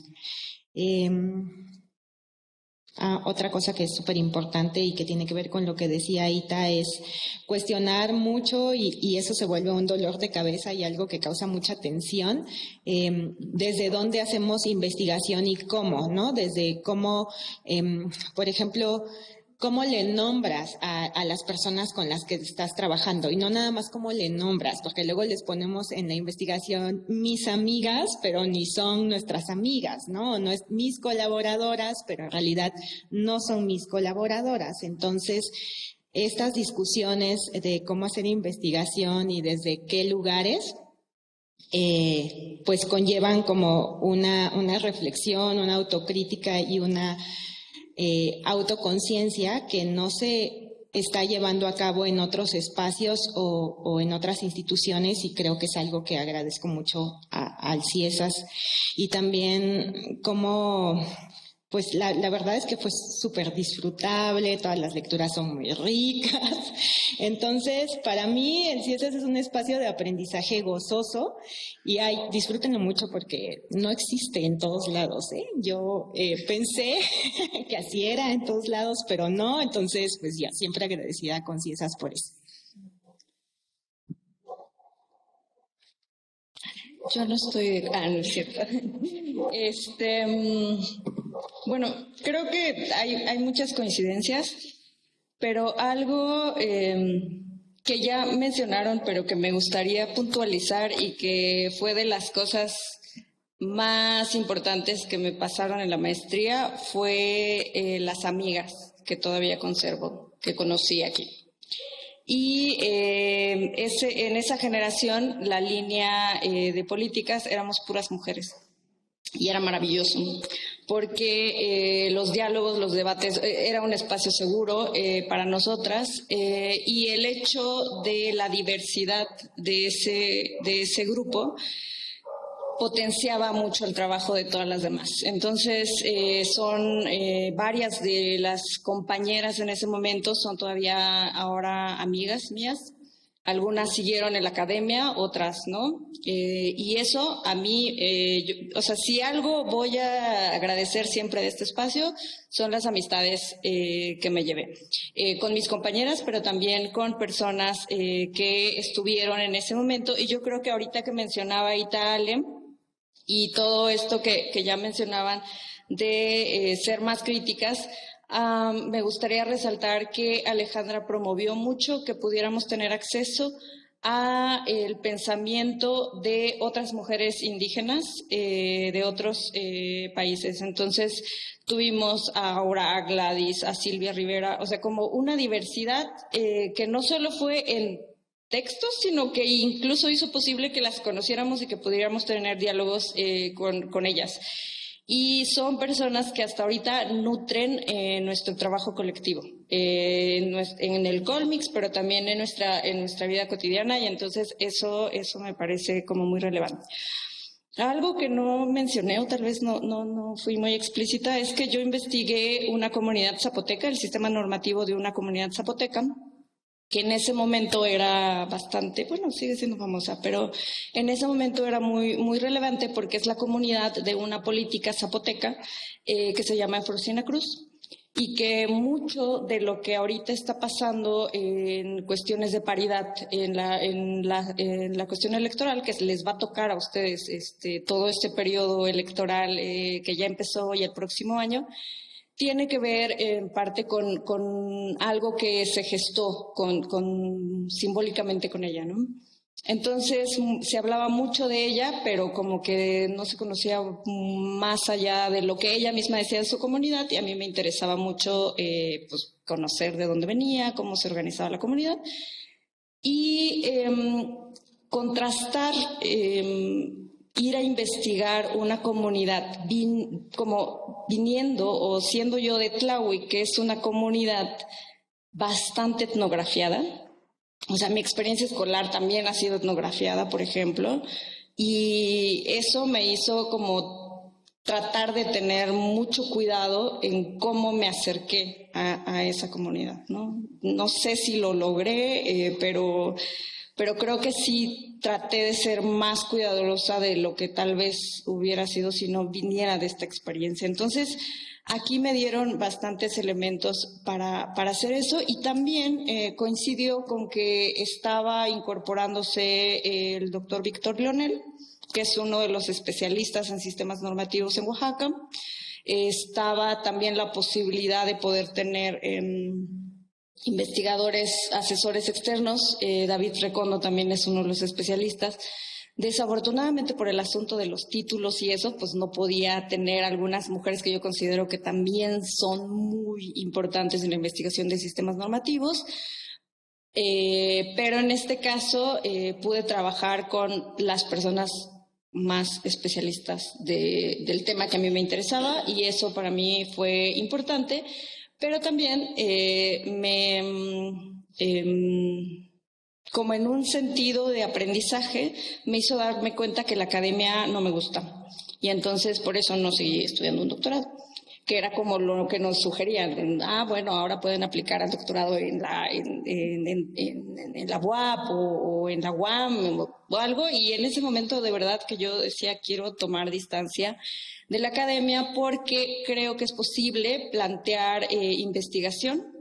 Otra cosa que es súper importante y que tiene que ver con lo que decía Ita es cuestionar mucho y eso se vuelve un dolor de cabeza y algo que causa mucha tensión. Desde dónde hacemos investigación y cómo, ¿no? Desde cómo, por ejemplo, cómo le nombras a las personas con las que estás trabajando y no nada más cómo le nombras, porque luego les ponemos en la investigación mis amigas, pero ni son nuestras amigas, ¿no? No es mis colaboradoras, pero en realidad no son mis colaboradoras. Entonces, estas discusiones de cómo hacer investigación y desde qué lugares, pues conllevan como una reflexión, una autocrítica y una autoconciencia que no se está llevando a cabo en otros espacios o en otras instituciones y creo que es algo que agradezco mucho al CIESAS y también como pues la verdad es que fue súper disfrutable, todas las lecturas son muy ricas. Entonces, para mí el CIESAS es un espacio de aprendizaje gozoso y disfrútenlo mucho porque no existe en todos lados, ¿eh? Yo pensé que así era en todos lados, pero no. Entonces, pues ya, siempre agradecida con CIESAS por eso. Yo no estoy... no es cierto. Bueno, creo que hay muchas coincidencias, pero algo que ya mencionaron, pero que me gustaría puntualizar y que fue de las cosas más importantes que me pasaron en la maestría fue las amigas que todavía conservo, que conocí aquí. Y en esa generación la línea de políticas éramos puras mujeres. Y era maravilloso, porque los diálogos, los debates, era un espacio seguro para nosotras, y el hecho de la diversidad de ese grupo potenciaba mucho el trabajo de todas las demás. Entonces, son varias de las compañeras en ese momento, son todavía ahora amigas mías. Algunas siguieron en la academia, otras no. Y eso a mí, si algo voy a agradecer siempre de este espacio, son las amistades que me llevé. Con mis compañeras, pero también con personas que estuvieron en ese momento. Y yo creo que ahorita que mencionaba Italia y todo esto que ya mencionaban de ser más críticas, me gustaría resaltar que Alejandra promovió mucho que pudiéramos tener acceso a el pensamiento de otras mujeres indígenas de otros países. Entonces tuvimos ahora a Gladys, a Silvia Rivera, o sea, como una diversidad que no solo fue en textos, sino que incluso hizo posible que las conociéramos y que pudiéramos tener diálogos con ellas. Y son personas que hasta ahorita nutren nuestro trabajo colectivo, en el Colmix, pero también en nuestra vida cotidiana, y entonces eso me parece como muy relevante. Algo que no mencioné o tal vez no fui muy explícita es que yo investigué una comunidad zapoteca, el sistema normativo de una comunidad zapoteca, que en ese momento era bastante, bueno, sigue siendo famosa, pero en ese momento era muy, muy relevante porque es la comunidad de una política zapoteca que se llama Efrosina Cruz, y que mucho de lo que ahorita está pasando en cuestiones de paridad en la cuestión electoral, que les va a tocar a ustedes todo este periodo electoral que ya empezó y el próximo año, tiene que ver en parte con algo que se gestó simbólicamente con ella, ¿no? Entonces se hablaba mucho de ella, pero como que no se conocía más allá de lo que ella misma decía de su comunidad, y a mí me interesaba mucho pues, conocer de dónde venía, cómo se organizaba la comunidad, y contrastar, ir a investigar una comunidad como viniendo o siendo yo de Tlahui, que es una comunidad bastante etnografiada. O sea, mi experiencia escolar también ha sido etnografiada, por ejemplo, y eso me hizo como tratar de tener mucho cuidado en cómo me acerqué a esa comunidad, ¿no? No sé si lo logré, pero creo que sí traté de ser más cuidadosa de lo que tal vez hubiera sido si no viniera de esta experiencia. Entonces, aquí me dieron bastantes elementos para hacer eso, y también coincidió con que estaba incorporándose el doctor Víctor Leonel, que es uno de los especialistas en sistemas normativos en Oaxaca. Estaba también la posibilidad de poder tener investigadores, asesores externos. David Recondo también es uno de los especialistas. Desafortunadamente, por el asunto de los títulos y eso, pues no podía tener algunas mujeres que yo considero que también son muy importantes en la investigación de sistemas normativos. Pero en este caso pude trabajar con las personas más especialistas del tema que a mí me interesaba, y eso para mí fue importante. Pero también como en un sentido de aprendizaje, me hizo darme cuenta que la academia no me gusta. Y entonces por eso no seguí estudiando un doctorado, que era como lo que nos sugerían. Bueno, ahora pueden aplicar al doctorado en la UAP o en la UAM o algo. Y en ese momento de verdad que yo decía, quiero tomar distancia de la academia porque creo que es posible plantear investigación.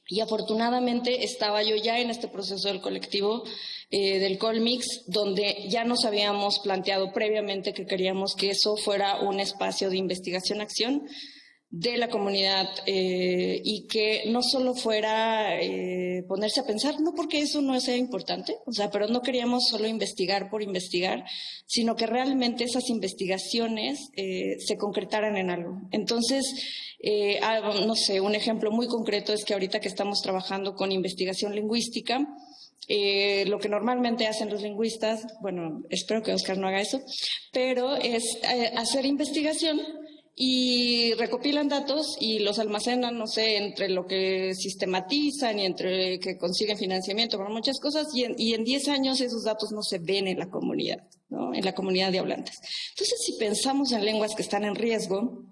Y afortunadamente estaba yo ya en este proceso del colectivo del Colmix, donde ya nos habíamos planteado previamente que queríamos que eso fuera un espacio de investigación-acción, de la comunidad y que no solo fuera ponerse a pensar, no porque eso no sea importante, o sea, pero no queríamos solo investigar por investigar, sino que realmente esas investigaciones se concretaran en algo. Entonces, no sé, un ejemplo muy concreto es que ahorita que estamos trabajando con investigación lingüística, lo que normalmente hacen los lingüistas, bueno, espero que Oscar no haga eso, pero es hacer investigación y recopilan datos y los almacenan, no sé, entre lo que sistematizan y entre que consiguen financiamiento para muchas cosas, y en 10 años esos datos no se ven en la comunidad, ¿no? En la comunidad de hablantes. Entonces, si pensamos en lenguas que están en riesgo,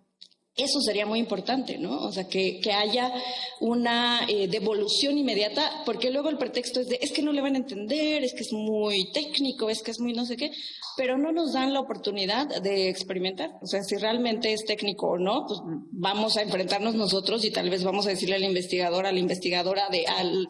eso sería muy importante, ¿no? O sea, que haya una devolución inmediata, porque luego el pretexto es que no le van a entender, es que es muy técnico, es que es muy no sé qué, pero no nos dan la oportunidad de experimentar. O sea, si realmente es técnico o no, pues vamos a enfrentarnos nosotros y tal vez vamos a decirle al investigador, a la investigadora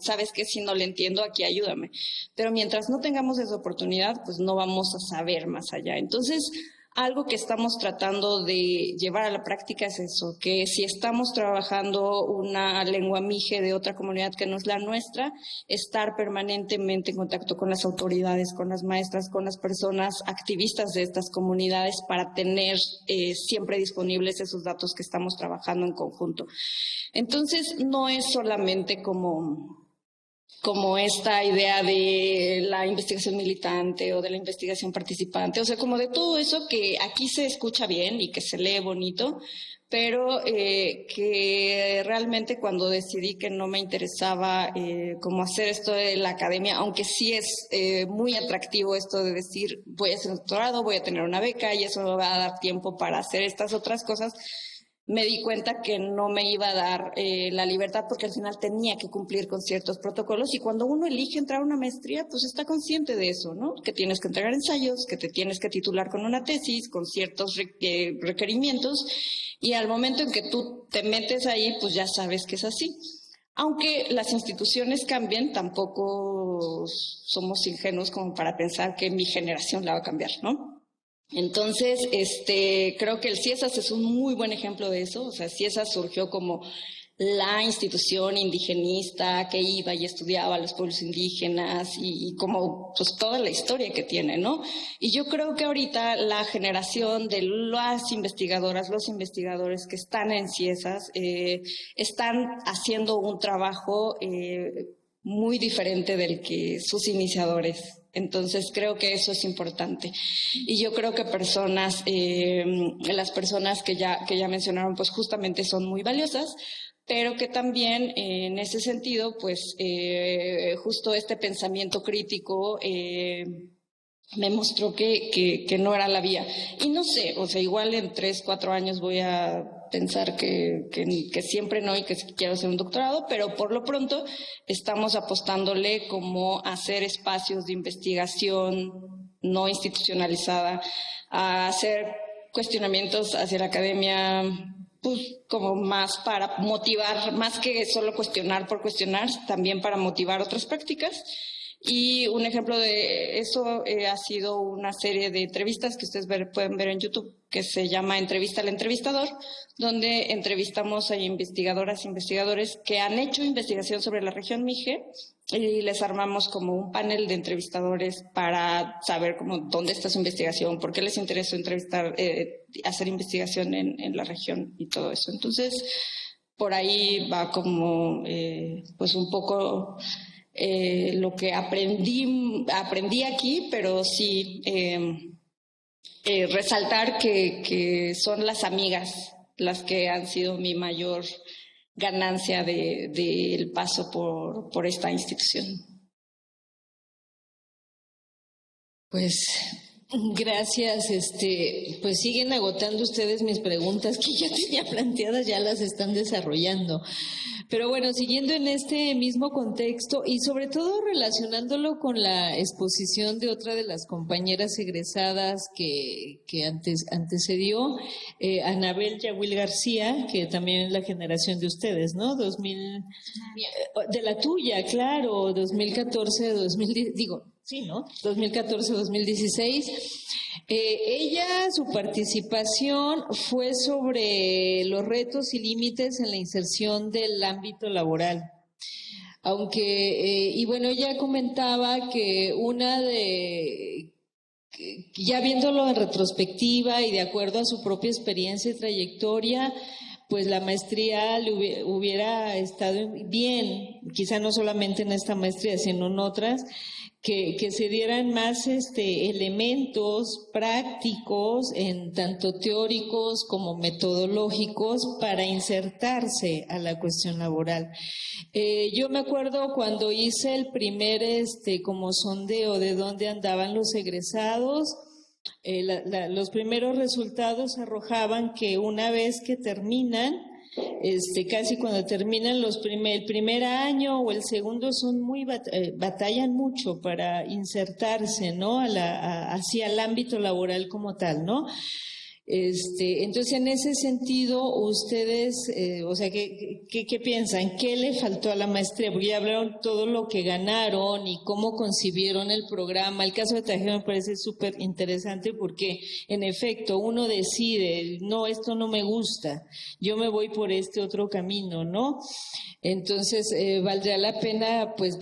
¿sabes qué? Si no le entiendo, aquí ayúdame. Pero mientras no tengamos esa oportunidad, pues no vamos a saber más allá. Entonces, algo que estamos tratando de llevar a la práctica es eso, que si estamos trabajando una lengua mije de otra comunidad que no es la nuestra, estar permanentemente en contacto con las autoridades, con las maestras, con las personas activistas de estas comunidades para tener siempre disponibles esos datos que estamos trabajando en conjunto. Entonces, no es solamente como esta idea de la investigación militante o de la investigación participante, o sea, como de todo eso que aquí se escucha bien y que se lee bonito, pero que realmente cuando decidí que no me interesaba como hacer esto de la academia, aunque sí es muy atractivo esto de decir voy a hacer un doctorado, voy a tener una beca y eso me va a dar tiempo para hacer estas otras cosas, me di cuenta que no me iba a dar la libertad porque al final tenía que cumplir con ciertos protocolos y cuando uno elige entrar a una maestría, pues está consciente de eso, ¿no? Que tienes que entregar ensayos, que te tienes que titular con una tesis, con ciertos requerimientos y al momento en que tú te metes ahí, pues ya sabes que es así. Aunque las instituciones cambien, tampoco somos ingenuos como para pensar que mi generación la va a cambiar, ¿no? Entonces, creo que el CIESAS es un muy buen ejemplo de eso. O sea, CIESAS surgió como la institución indigenista que iba y estudiaba a los pueblos indígenas y como pues toda la historia que tiene, ¿no? Y yo creo que ahorita la generación de las investigadoras, los investigadores que están en CIESAS están haciendo un trabajo muy diferente del que sus iniciadores. Entonces creo que eso es importante. Y yo creo que las personas que ya mencionaron, pues justamente son muy valiosas, pero que también en ese sentido, pues justo este pensamiento crítico me mostró que no era la vía. Y no sé, o sea, igual en 3, 4 años voy a pensar que siempre no y que quiero hacer un doctorado, pero por lo pronto estamos apostándole como a hacer espacios de investigación no institucionalizada, a hacer cuestionamientos hacia la academia, pues como más para motivar, más que solo cuestionar por cuestionar, también para motivar otras prácticas. Y un ejemplo de eso ha sido una serie de entrevistas que ustedes pueden ver en YouTube, que se llama Entrevista al Entrevistador, donde entrevistamos a investigadoras e investigadores que han hecho investigación sobre la región Mije y les armamos como un panel de entrevistadores para saber como dónde está su investigación, por qué les interesó hacer investigación en la región y todo eso. Entonces, por ahí va como pues un poco lo que aprendí aquí, pero sí resaltar que son las amigas las que han sido mi mayor ganancia del paso por esta institución. Pues gracias, pues siguen agotando ustedes mis preguntas que ya tenía planteadas, ya las están desarrollando. Pero bueno, siguiendo en este mismo contexto y sobre todo relacionándolo con la exposición de otra de las compañeras egresadas que antes antecedió, Anabel Yahuil García, que también es la generación de ustedes, ¿no? 2000, de la tuya, claro, 2014, 2010, digo, sí, ¿no? 2014-2016. Ella, su participación fue sobre los retos y límites en la inserción del ámbito laboral. Aunque, y bueno, ella comentaba que ya viéndolo en retrospectiva y de acuerdo a su propia experiencia y trayectoria, pues la maestría le hubiera estado bien, quizá no solamente en esta maestría, sino en otras, que se dieran más elementos prácticos, en tanto teóricos como metodológicos, para insertarse a la cuestión laboral. Yo me acuerdo cuando hice el primer como sondeo de dónde andaban los egresados, los primeros resultados arrojaban que una vez que terminan, casi cuando terminan el primer año o el segundo, batallan mucho para insertarse, ¿no? Hacia el ámbito laboral como tal, ¿no? Entonces, en ese sentido, ustedes, o sea, ¿qué piensan? ¿Qué le faltó a la maestría? Porque ya hablaron todo lo que ganaron y cómo concibieron el programa. El caso de Tajero me parece súper interesante porque, en efecto, uno decide, no, esto no me gusta, yo me voy por este otro camino, ¿no? Entonces, valdría la pena, pues,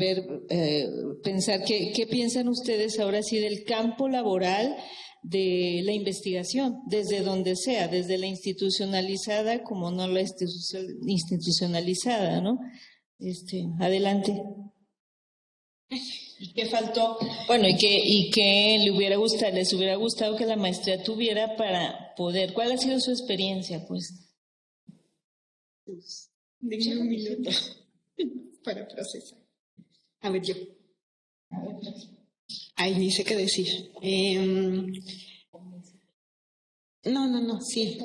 pensar qué piensan ustedes ahora sí del campo laboral, de la investigación, desde donde sea, desde la institucionalizada como no la institucionalizada, ¿no? Adelante. ¿Y qué faltó? Bueno, y qué les hubiera gustado que la maestría tuviera para poder, ¿cuál ha sido su experiencia, pues? Denme un minuto para procesar. A ver, yo. Ay, ni sé qué decir. No, sí.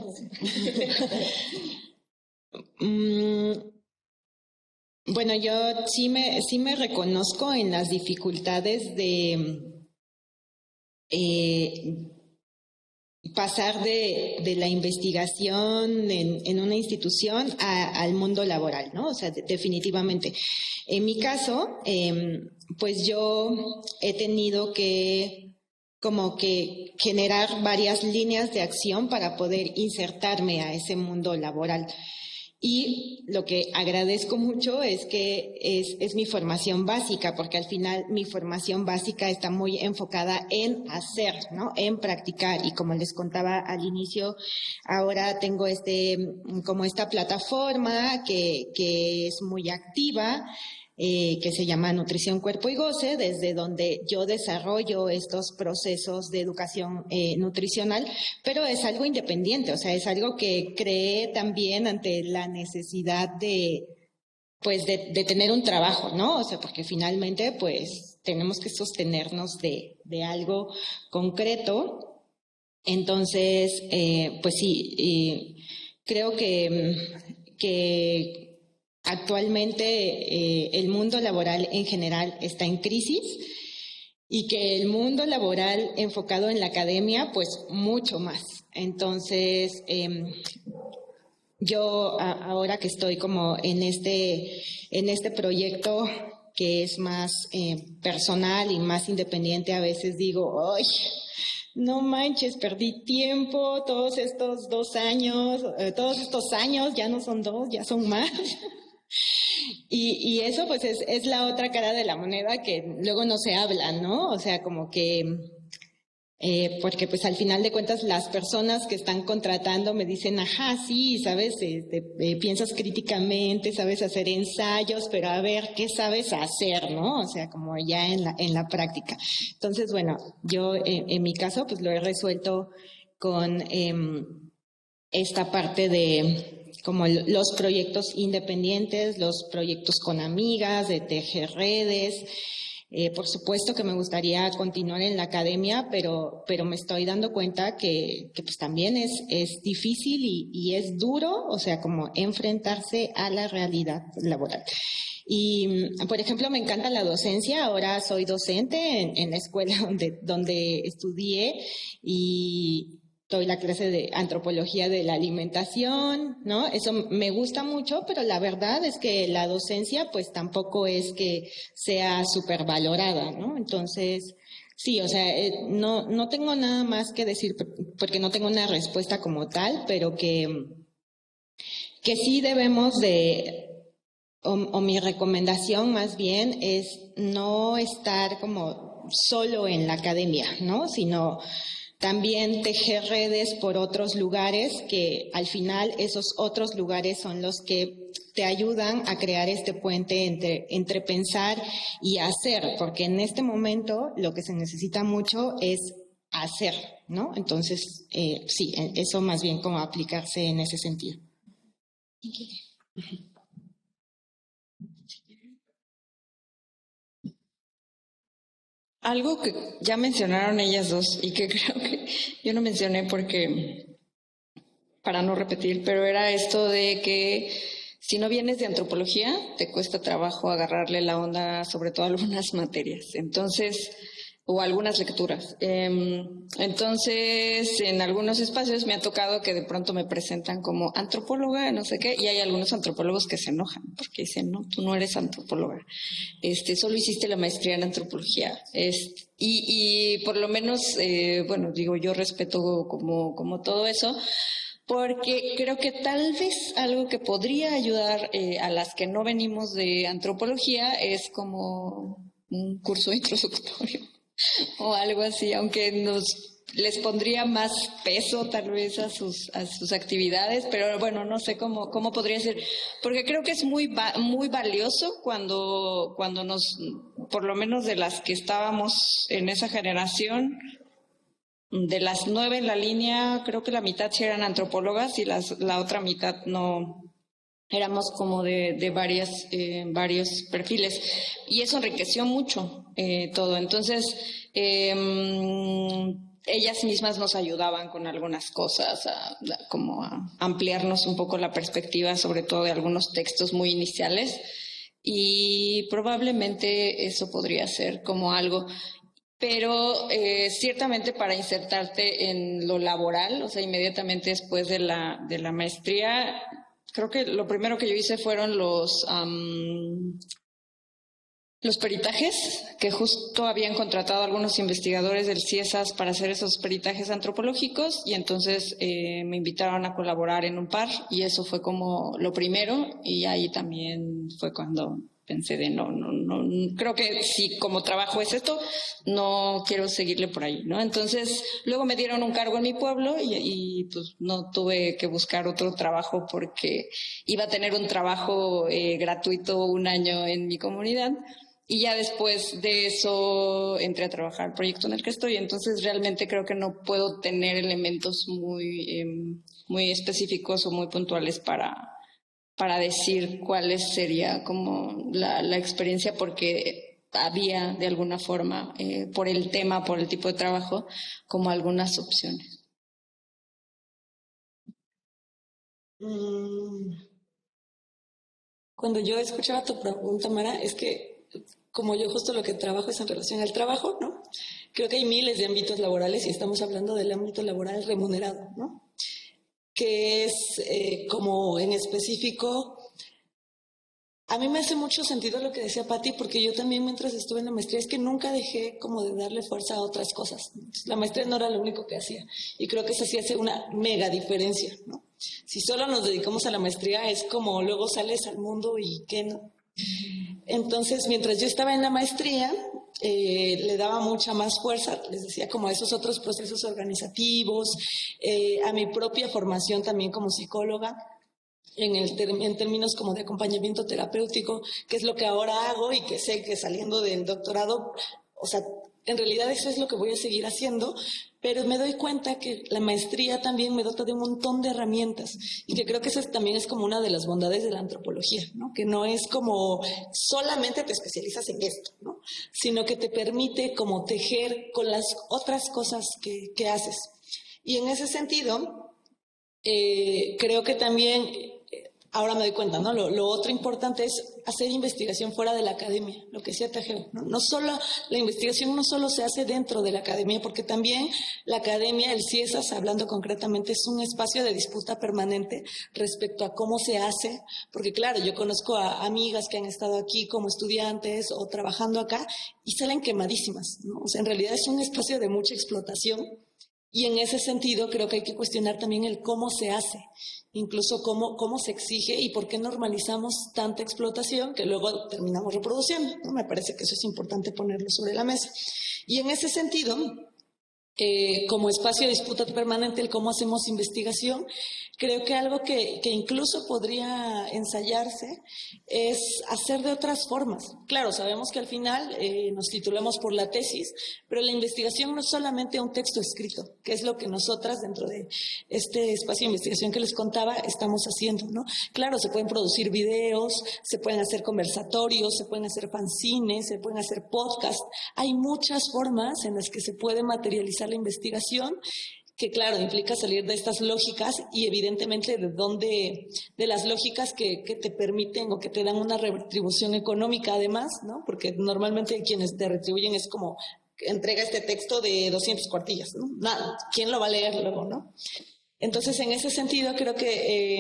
Bueno, yo sí me reconozco en las dificultades de pasar de la investigación en una institución al mundo laboral, ¿no? O sea, definitivamente. En mi caso, pues yo he tenido que como que generar varias líneas de acción para poder insertarme a ese mundo laboral. Y lo que agradezco mucho es que es mi formación básica, porque al final mi formación básica está muy enfocada en hacer, ¿no? En practicar. Y como les contaba al inicio, ahora tengo como esta plataforma que es muy activa, que se llama Nutrición, Cuerpo y Goce, desde donde yo desarrollo estos procesos de educación nutricional, pero es algo independiente, o sea, es algo que creé también ante la necesidad de tener un trabajo, ¿no? O sea, porque finalmente, pues, tenemos que sostenernos de algo concreto. Entonces, pues sí, creo que actualmente el mundo laboral en general está en crisis y que el mundo laboral enfocado en la academia, pues mucho más. Entonces, yo ahora que estoy como en este proyecto que es más personal y más independiente, a veces digo, ¡ay! No manches, perdí tiempo todos estos 2 años, todos estos años, ya no son 2, ya son más. Y eso pues es la otra cara de la moneda que luego no se habla, ¿no? O sea, como que, porque pues al final de cuentas las personas que están contratando me dicen, ajá, sí, sabes, piensas críticamente, sabes hacer ensayos, pero a ver, ¿qué sabes hacer, no? O sea, como ya en la práctica. Entonces, bueno, yo en mi caso pues lo he resuelto con esta parte de como los proyectos independientes, los proyectos con amigas, de tejer redes, Por supuesto que me gustaría continuar en la academia, pero me estoy dando cuenta que pues también es difícil y es duro, o sea, como enfrentarse a la realidad laboral. Y, por ejemplo, me encanta la docencia. Ahora soy docente en la escuela donde estudié y doy la clase de antropología de la alimentación, ¿no? Eso me gusta mucho, pero la verdad es que la docencia pues tampoco es que sea súper valorada, ¿no? Entonces, sí, o sea, no tengo nada más que decir porque no tengo una respuesta como tal, pero que sí debemos o mi recomendación más bien es no estar como solo en la academia, ¿no? Sino también tejer redes por otros lugares, que al final esos otros lugares son los que te ayudan a crear este puente entre pensar y hacer, porque en este momento lo que se necesita mucho es hacer, ¿no? Entonces, sí, eso más bien como aplicarse en ese sentido. Algo que ya mencionaron ellas dos y que creo que yo no mencioné para no repetir, pero era esto de que si no vienes de antropología, te cuesta trabajo agarrarle la onda, sobre todo a algunas materias. Entonces, o algunas lecturas. Entonces, en algunos espacios me ha tocado que de pronto me presentan como antropóloga, no sé qué, y hay algunos antropólogos que se enojan porque dicen, no, tú no eres antropóloga, solo hiciste la maestría en antropología. Y por lo menos, bueno, digo, yo respeto como todo eso, porque creo que tal vez algo que podría ayudar a las que no venimos de antropología es como un curso introductorio o algo así, aunque les pondría más peso tal vez a sus actividades, pero bueno, no sé cómo podría ser, porque creo que es muy valioso cuando por lo menos de las que estábamos en esa generación, de las 9 en la línea, creo que la mitad sí eran antropólogas y la otra mitad no. Éramos como de varios perfiles y eso enriqueció mucho todo. Entonces, ellas mismas nos ayudaban con algunas cosas, como a ampliarnos un poco la perspectiva, sobre todo de algunos textos muy iniciales, y probablemente eso podría ser como algo. Pero ciertamente para insertarte en lo laboral, o sea, inmediatamente después de la maestría, creo que lo primero que yo hice fueron los peritajes, que justo habían contratado a algunos investigadores del CIESAS para hacer esos peritajes antropológicos, y entonces me invitaron a colaborar en un par, y eso fue como lo primero, y ahí también fue cuando pensé de no, creo que si como trabajo es esto, no quiero seguirle por ahí, ¿no? Entonces, luego me dieron un cargo en mi pueblo y pues no tuve que buscar otro trabajo porque iba a tener un trabajo gratuito un año en mi comunidad. Y ya después de eso entré a trabajar al proyecto en el que estoy. Entonces realmente creo que no puedo tener elementos muy específicos o muy puntuales para decir cuál sería como la experiencia, porque había de alguna forma, por el tema, por el tipo de trabajo, como algunas opciones. Cuando yo escuchaba tu pregunta, Mara, es que como yo justo lo que trabajo es en relación al trabajo, ¿no? Creo que hay miles de ámbitos laborales y estamos hablando del ámbito laboral remunerado, ¿no? Que es como en específico, a mí me hace mucho sentido lo que decía Patti, porque yo también mientras estuve en la maestría es que nunca dejé como de darle fuerza a otras cosas. La maestría no era lo único que hacía y creo que eso sí hace una mega diferencia, ¿no? Si solo nos dedicamos a la maestría es como luego sales al mundo y que no. Entonces, mientras yo estaba en la maestría, le daba mucha más fuerza, les decía, como a esos otros procesos organizativos, a mi propia formación también como psicóloga, en términos como de acompañamiento terapéutico, que es lo que ahora hago y que sé que saliendo del doctorado, o sea, en realidad eso es lo que voy a seguir haciendo, pero me doy cuenta que la maestría también me dota de un montón de herramientas y que creo que eso también es como una de las bondades de la antropología, ¿no? Que no es como solamente te especializas en esto, ¿no? Sino que te permite como tejer con las otras cosas que haces. Y en ese sentido, creo que también, ahora me doy cuenta, ¿no? Lo otro importante es hacer investigación fuera de la academia, lo que decía Tajeo, ¿no? La investigación no solo se hace dentro de la academia, porque también la academia, el CIESAS, hablando concretamente, es un espacio de disputa permanente respecto a cómo se hace, porque claro, yo conozco a amigas que han estado aquí como estudiantes o trabajando acá y salen quemadísimas, ¿no? O sea, en realidad es un espacio de mucha explotación. Y en ese sentido creo que hay que cuestionar también el cómo se hace, incluso cómo se exige y por qué normalizamos tanta explotación que luego terminamos reproduciendo, ¿no? Me parece que eso es importante ponerlo sobre la mesa. Y en ese sentido, como espacio de disputa permanente, el cómo hacemos investigación, creo que algo que incluso podría ensayarse es hacer de otras formas. Claro, sabemos que al final nos titulamos por la tesis, pero la investigación no es solamente un texto escrito, que es lo que nosotras dentro de este espacio de investigación que les contaba estamos haciendo, ¿no? Claro, se pueden producir videos, se pueden hacer conversatorios, se pueden hacer fanzines, se pueden hacer podcasts. Hay muchas formas en las que se puede materializar la investigación, que claro, implica salir de estas lógicas y evidentemente de las lógicas que te permiten o que te dan una retribución económica además, ¿no? Porque normalmente quienes te retribuyen es como, entrega este texto de 200 cuartillas, ¿no? Nada, ¿quién lo va a leer luego, no? Entonces, en ese sentido, creo que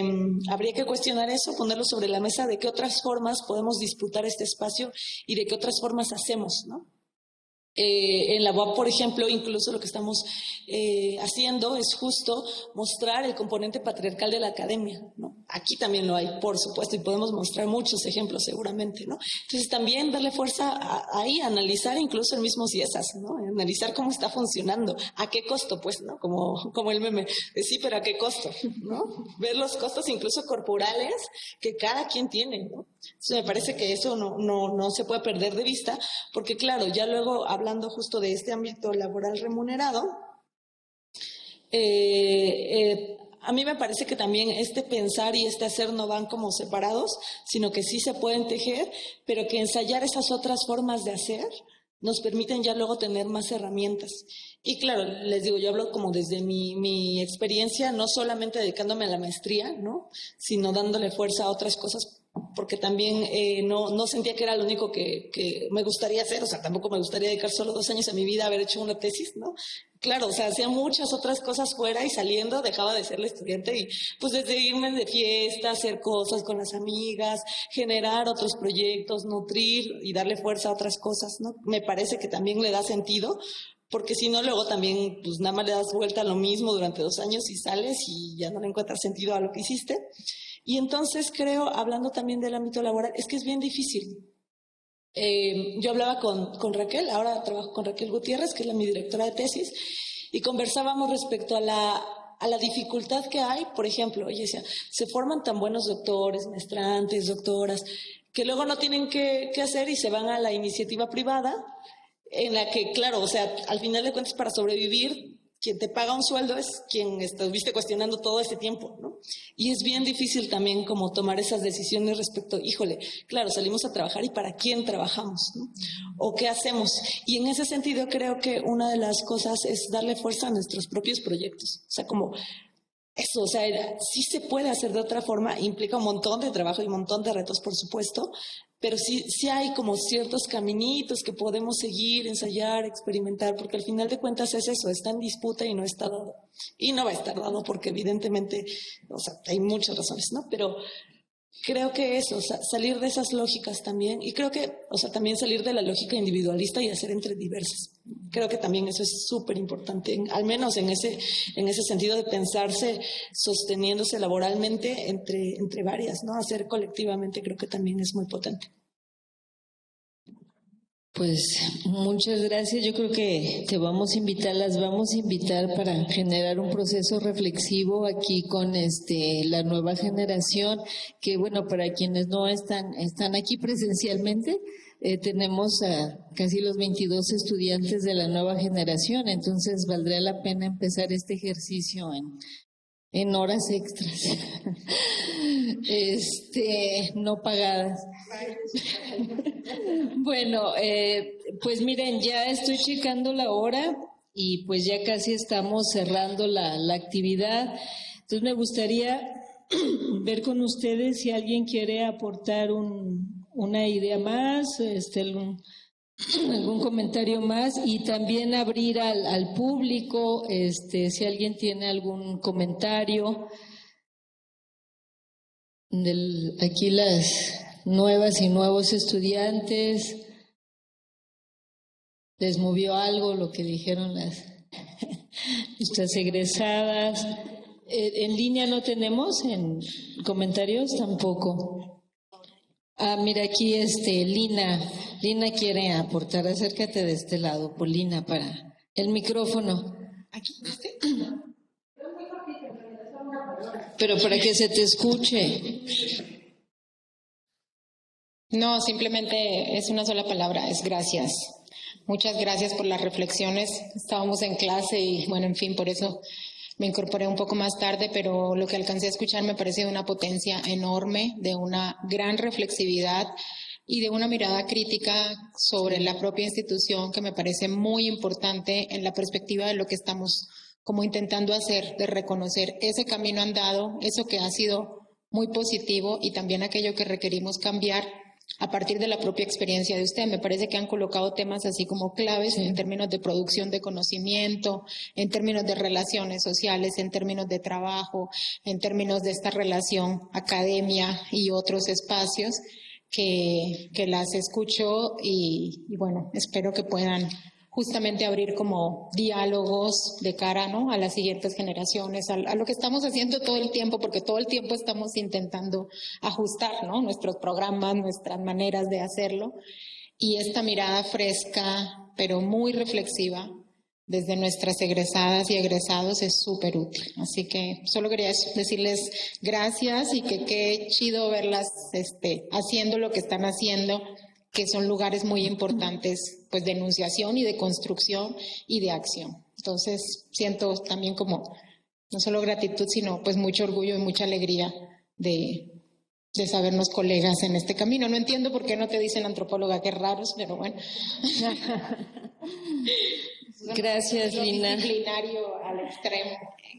habría que cuestionar eso, ponerlo sobre la mesa de qué otras formas podemos disputar este espacio y de qué otras formas hacemos, ¿no? En la UAP, por ejemplo, incluso lo que estamos haciendo es justo mostrar el componente patriarcal de la academia, ¿no? Aquí también lo hay, por supuesto, y podemos mostrar muchos ejemplos seguramente, ¿no? Entonces también darle fuerza ahí, analizar incluso el mismo CIESAS, ¿no? Analizar cómo está funcionando, a qué costo, pues, ¿no? Como el meme, sí, pero a qué costo, ¿no? Ver los costos incluso corporales que cada quien tiene, ¿no? Entonces, me parece que eso no se puede perder de vista, porque claro, ya luego hablando justo de este ámbito laboral remunerado, a mí me parece que también este pensar y este hacer no van como separados, sino que sí se pueden tejer, pero que ensayar esas otras formas de hacer nos permiten ya luego tener más herramientas. Y claro, les digo, yo hablo como desde mi experiencia, no solamente dedicándome a la maestría, ¿no? Sino dándole fuerza a otras cosas, porque también no sentía que era lo único que me gustaría hacer, o sea, tampoco me gustaría dedicar solo 2 años a mi vida a haber hecho una tesis, ¿no? Claro, o sea, hacía muchas otras cosas fuera y saliendo dejaba de ser la estudiante y pues desde irme de fiesta, hacer cosas con las amigas, generar otros proyectos, nutrir y darle fuerza a otras cosas, ¿no? Me parece que también le da sentido, porque si no luego también pues nada más le das vuelta a lo mismo durante 2 años y sales y ya no le encuentras sentido a lo que hiciste. Y entonces creo, hablando también del ámbito laboral, es que es bien difícil. Yo hablaba con Raquel, ahora trabajo con Raquel Gutiérrez, que es mi directora de tesis, y conversábamos respecto a la dificultad que hay. Por ejemplo, ella decía, se forman tan buenos doctores, maestrantes, doctoras, que luego no tienen qué hacer y se van a la iniciativa privada, en la que, claro, o sea, al final de cuentas para sobrevivir, quien te paga un sueldo es quien estuviste cuestionando todo este tiempo, ¿no? Y es bien difícil también como tomar esas decisiones respecto, híjole, claro, salimos a trabajar y ¿para quién trabajamos, ¿no? ¿O qué hacemos? Y en ese sentido creo que una de las cosas es darle fuerza a nuestros propios proyectos. O sea, como eso, o sea, sí se puede hacer de otra forma, implica un montón de trabajo y un montón de retos, por supuesto, pero sí hay como ciertos caminitos que podemos seguir, ensayar, experimentar, porque al final de cuentas es eso, está en disputa y no está dado. Y no va a estar dado porque evidentemente, o sea, hay muchas razones, ¿no? Pero creo que eso, o sea, salir de esas lógicas también, y creo que, o sea, también salir de la lógica individualista y hacer entre diversas. Creo que también eso es súper importante, al menos en ese sentido de pensarse sosteniéndose laboralmente entre varias, ¿no? Hacer colectivamente creo que también es muy potente. Pues muchas gracias. Yo creo que te vamos a invitar, las vamos a invitar para generar un proceso reflexivo aquí con la nueva generación, que bueno, para quienes no están aquí presencialmente, tenemos a casi los 22 estudiantes de la nueva generación, entonces valdría la pena empezar este ejercicio en horas extras, no pagadas. Bueno, pues miren, ya estoy checando la hora y pues ya casi estamos cerrando la actividad. Entonces me gustaría ver con ustedes si alguien quiere aportar una idea más, algún comentario más, y también abrir al público, si alguien tiene algún comentario. Aquí las nuevas y nuevos estudiantes, ¿les movió algo lo que dijeron nuestras egresadas? ¿En línea no tenemos? ¿En comentarios tampoco? Mira, aquí Lina quiere aportar. Acércate de este lado, Polina, para el micrófono. Aquí, pero para que se te escuche. No, simplemente es una sola palabra, es gracias. Muchas gracias por las reflexiones. Estábamos en clase y, bueno, en fin, por eso me incorporé un poco más tarde, pero lo que alcancé a escuchar me parece de una potencia enorme, de una gran reflexividad y de una mirada crítica sobre la propia institución que me parece muy importante en la perspectiva de lo que estamos como intentando hacer, de reconocer ese camino andado, eso que ha sido muy positivo y también aquello que requerimos cambiar a partir de la propia experiencia de usted. Me parece que han colocado temas así como claves en términos de producción de conocimiento, en términos de relaciones sociales, en términos de trabajo, en términos de esta relación academia y otros espacios que las escucho y bueno, espero que puedan justamente abrir como diálogos de cara, ¿no?, a las siguientes generaciones, a lo que estamos haciendo todo el tiempo, porque todo el tiempo estamos intentando ajustar, ¿no?, nuestros programas, nuestras maneras de hacerlo, y esta mirada fresca, pero muy reflexiva, desde nuestras egresadas y egresados es súper útil. Así que solo quería decirles gracias y que qué chido verlas haciendo lo que están haciendo, que son lugares muy importantes pues de enunciación y de construcción y de acción. Entonces siento también como no solo gratitud, sino pues mucho orgullo y mucha alegría de sabernos colegas en este camino. No entiendo por qué no te dicen antropóloga, qué raros, pero bueno. Gracias, Lina. Disciplinario al extremo.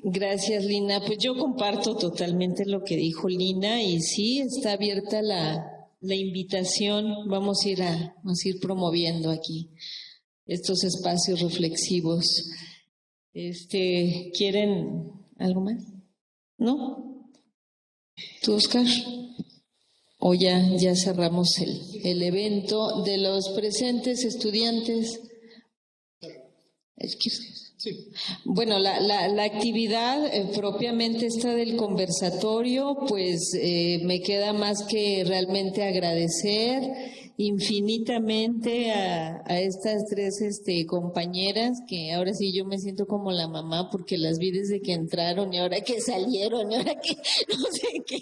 Gracias, Lina. Pues yo comparto totalmente lo que dijo Lina y sí, está abierta la invitación. Vamos a ir promoviendo aquí estos espacios reflexivos. ¿Quieren algo más? ¿No? ¿Tú, Oscar? O ya cerramos el evento. De los presentes estudiantes. Sí. Bueno, la actividad propiamente esta del conversatorio, pues me queda más que realmente agradecer infinitamente a estas tres compañeras, que ahora sí yo me siento como la mamá porque las vi desde que entraron y ahora que salieron y ahora que no sé qué.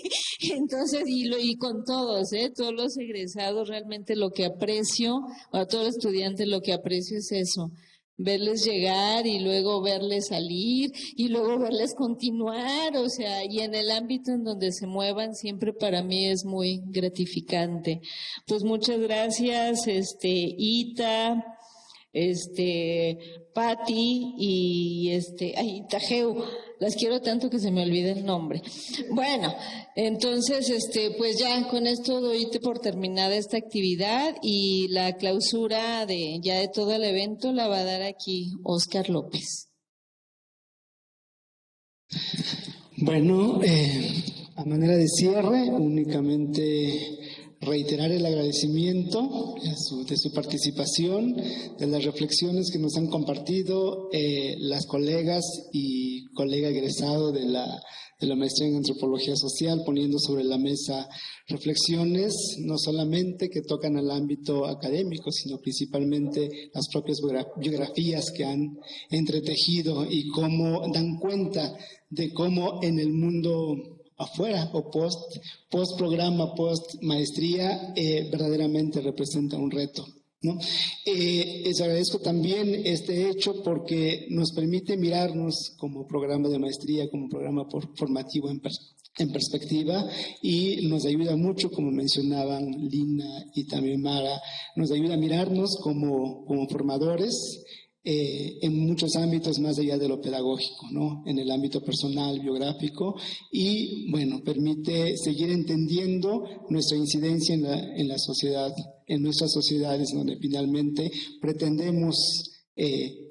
Entonces, y con todos, todos los egresados, realmente lo que aprecio, a todos los estudiantes lo que aprecio es eso. Verles llegar y luego verles salir y luego verles continuar, o sea, y en el ámbito en donde se muevan siempre para mí es muy gratificante. Pues muchas gracias, Ita, Patti y Tajeu. Las quiero tanto que se me olvida el nombre. Bueno, entonces, pues ya con esto doy por terminada esta actividad y la clausura de todo el evento la va a dar aquí Óscar López. Bueno, a manera de cierre, únicamente reiterar el agradecimiento de su participación, de las reflexiones que nos han compartido las colegas y colega egresado de la maestría en Antropología Social, poniendo sobre la mesa reflexiones no solamente que tocan al ámbito académico, sino principalmente las propias biografías que han entretejido y cómo dan cuenta de cómo en el mundo afuera o post programa, post maestría, verdaderamente representa un reto, ¿no? Les agradezco también este hecho porque nos permite mirarnos como programa de maestría, como programa formativo en perspectiva y nos ayuda mucho, como mencionaban Lina y también Mara, nos ayuda a mirarnos como formadores en muchos ámbitos más allá de lo pedagógico, ¿no? En el ámbito personal, biográfico, y bueno, permite seguir entendiendo nuestra incidencia en la sociedad, en nuestras sociedades, donde finalmente pretendemos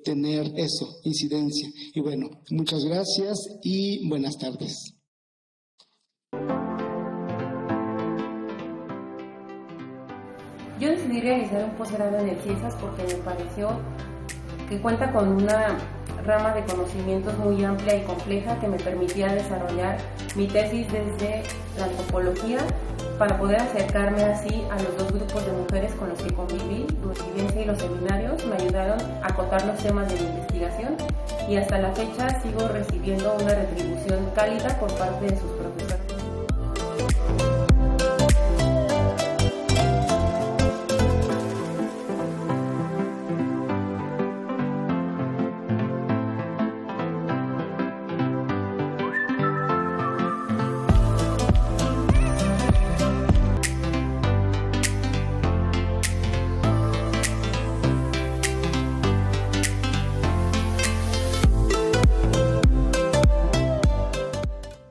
tener eso, incidencia. Y bueno, muchas gracias y buenas tardes. Yo decidí realizar un posgrado en el CIESAS porque me pareció que cuenta con una rama de conocimientos muy amplia y compleja que me permitía desarrollar mi tesis desde la antropología para poder acercarme así a los dos grupos de mujeres con los que conviví. Tu residencia y los seminarios me ayudaron a acotar los temas de mi investigación y hasta la fecha sigo recibiendo una retribución cálida por parte de sus profesores.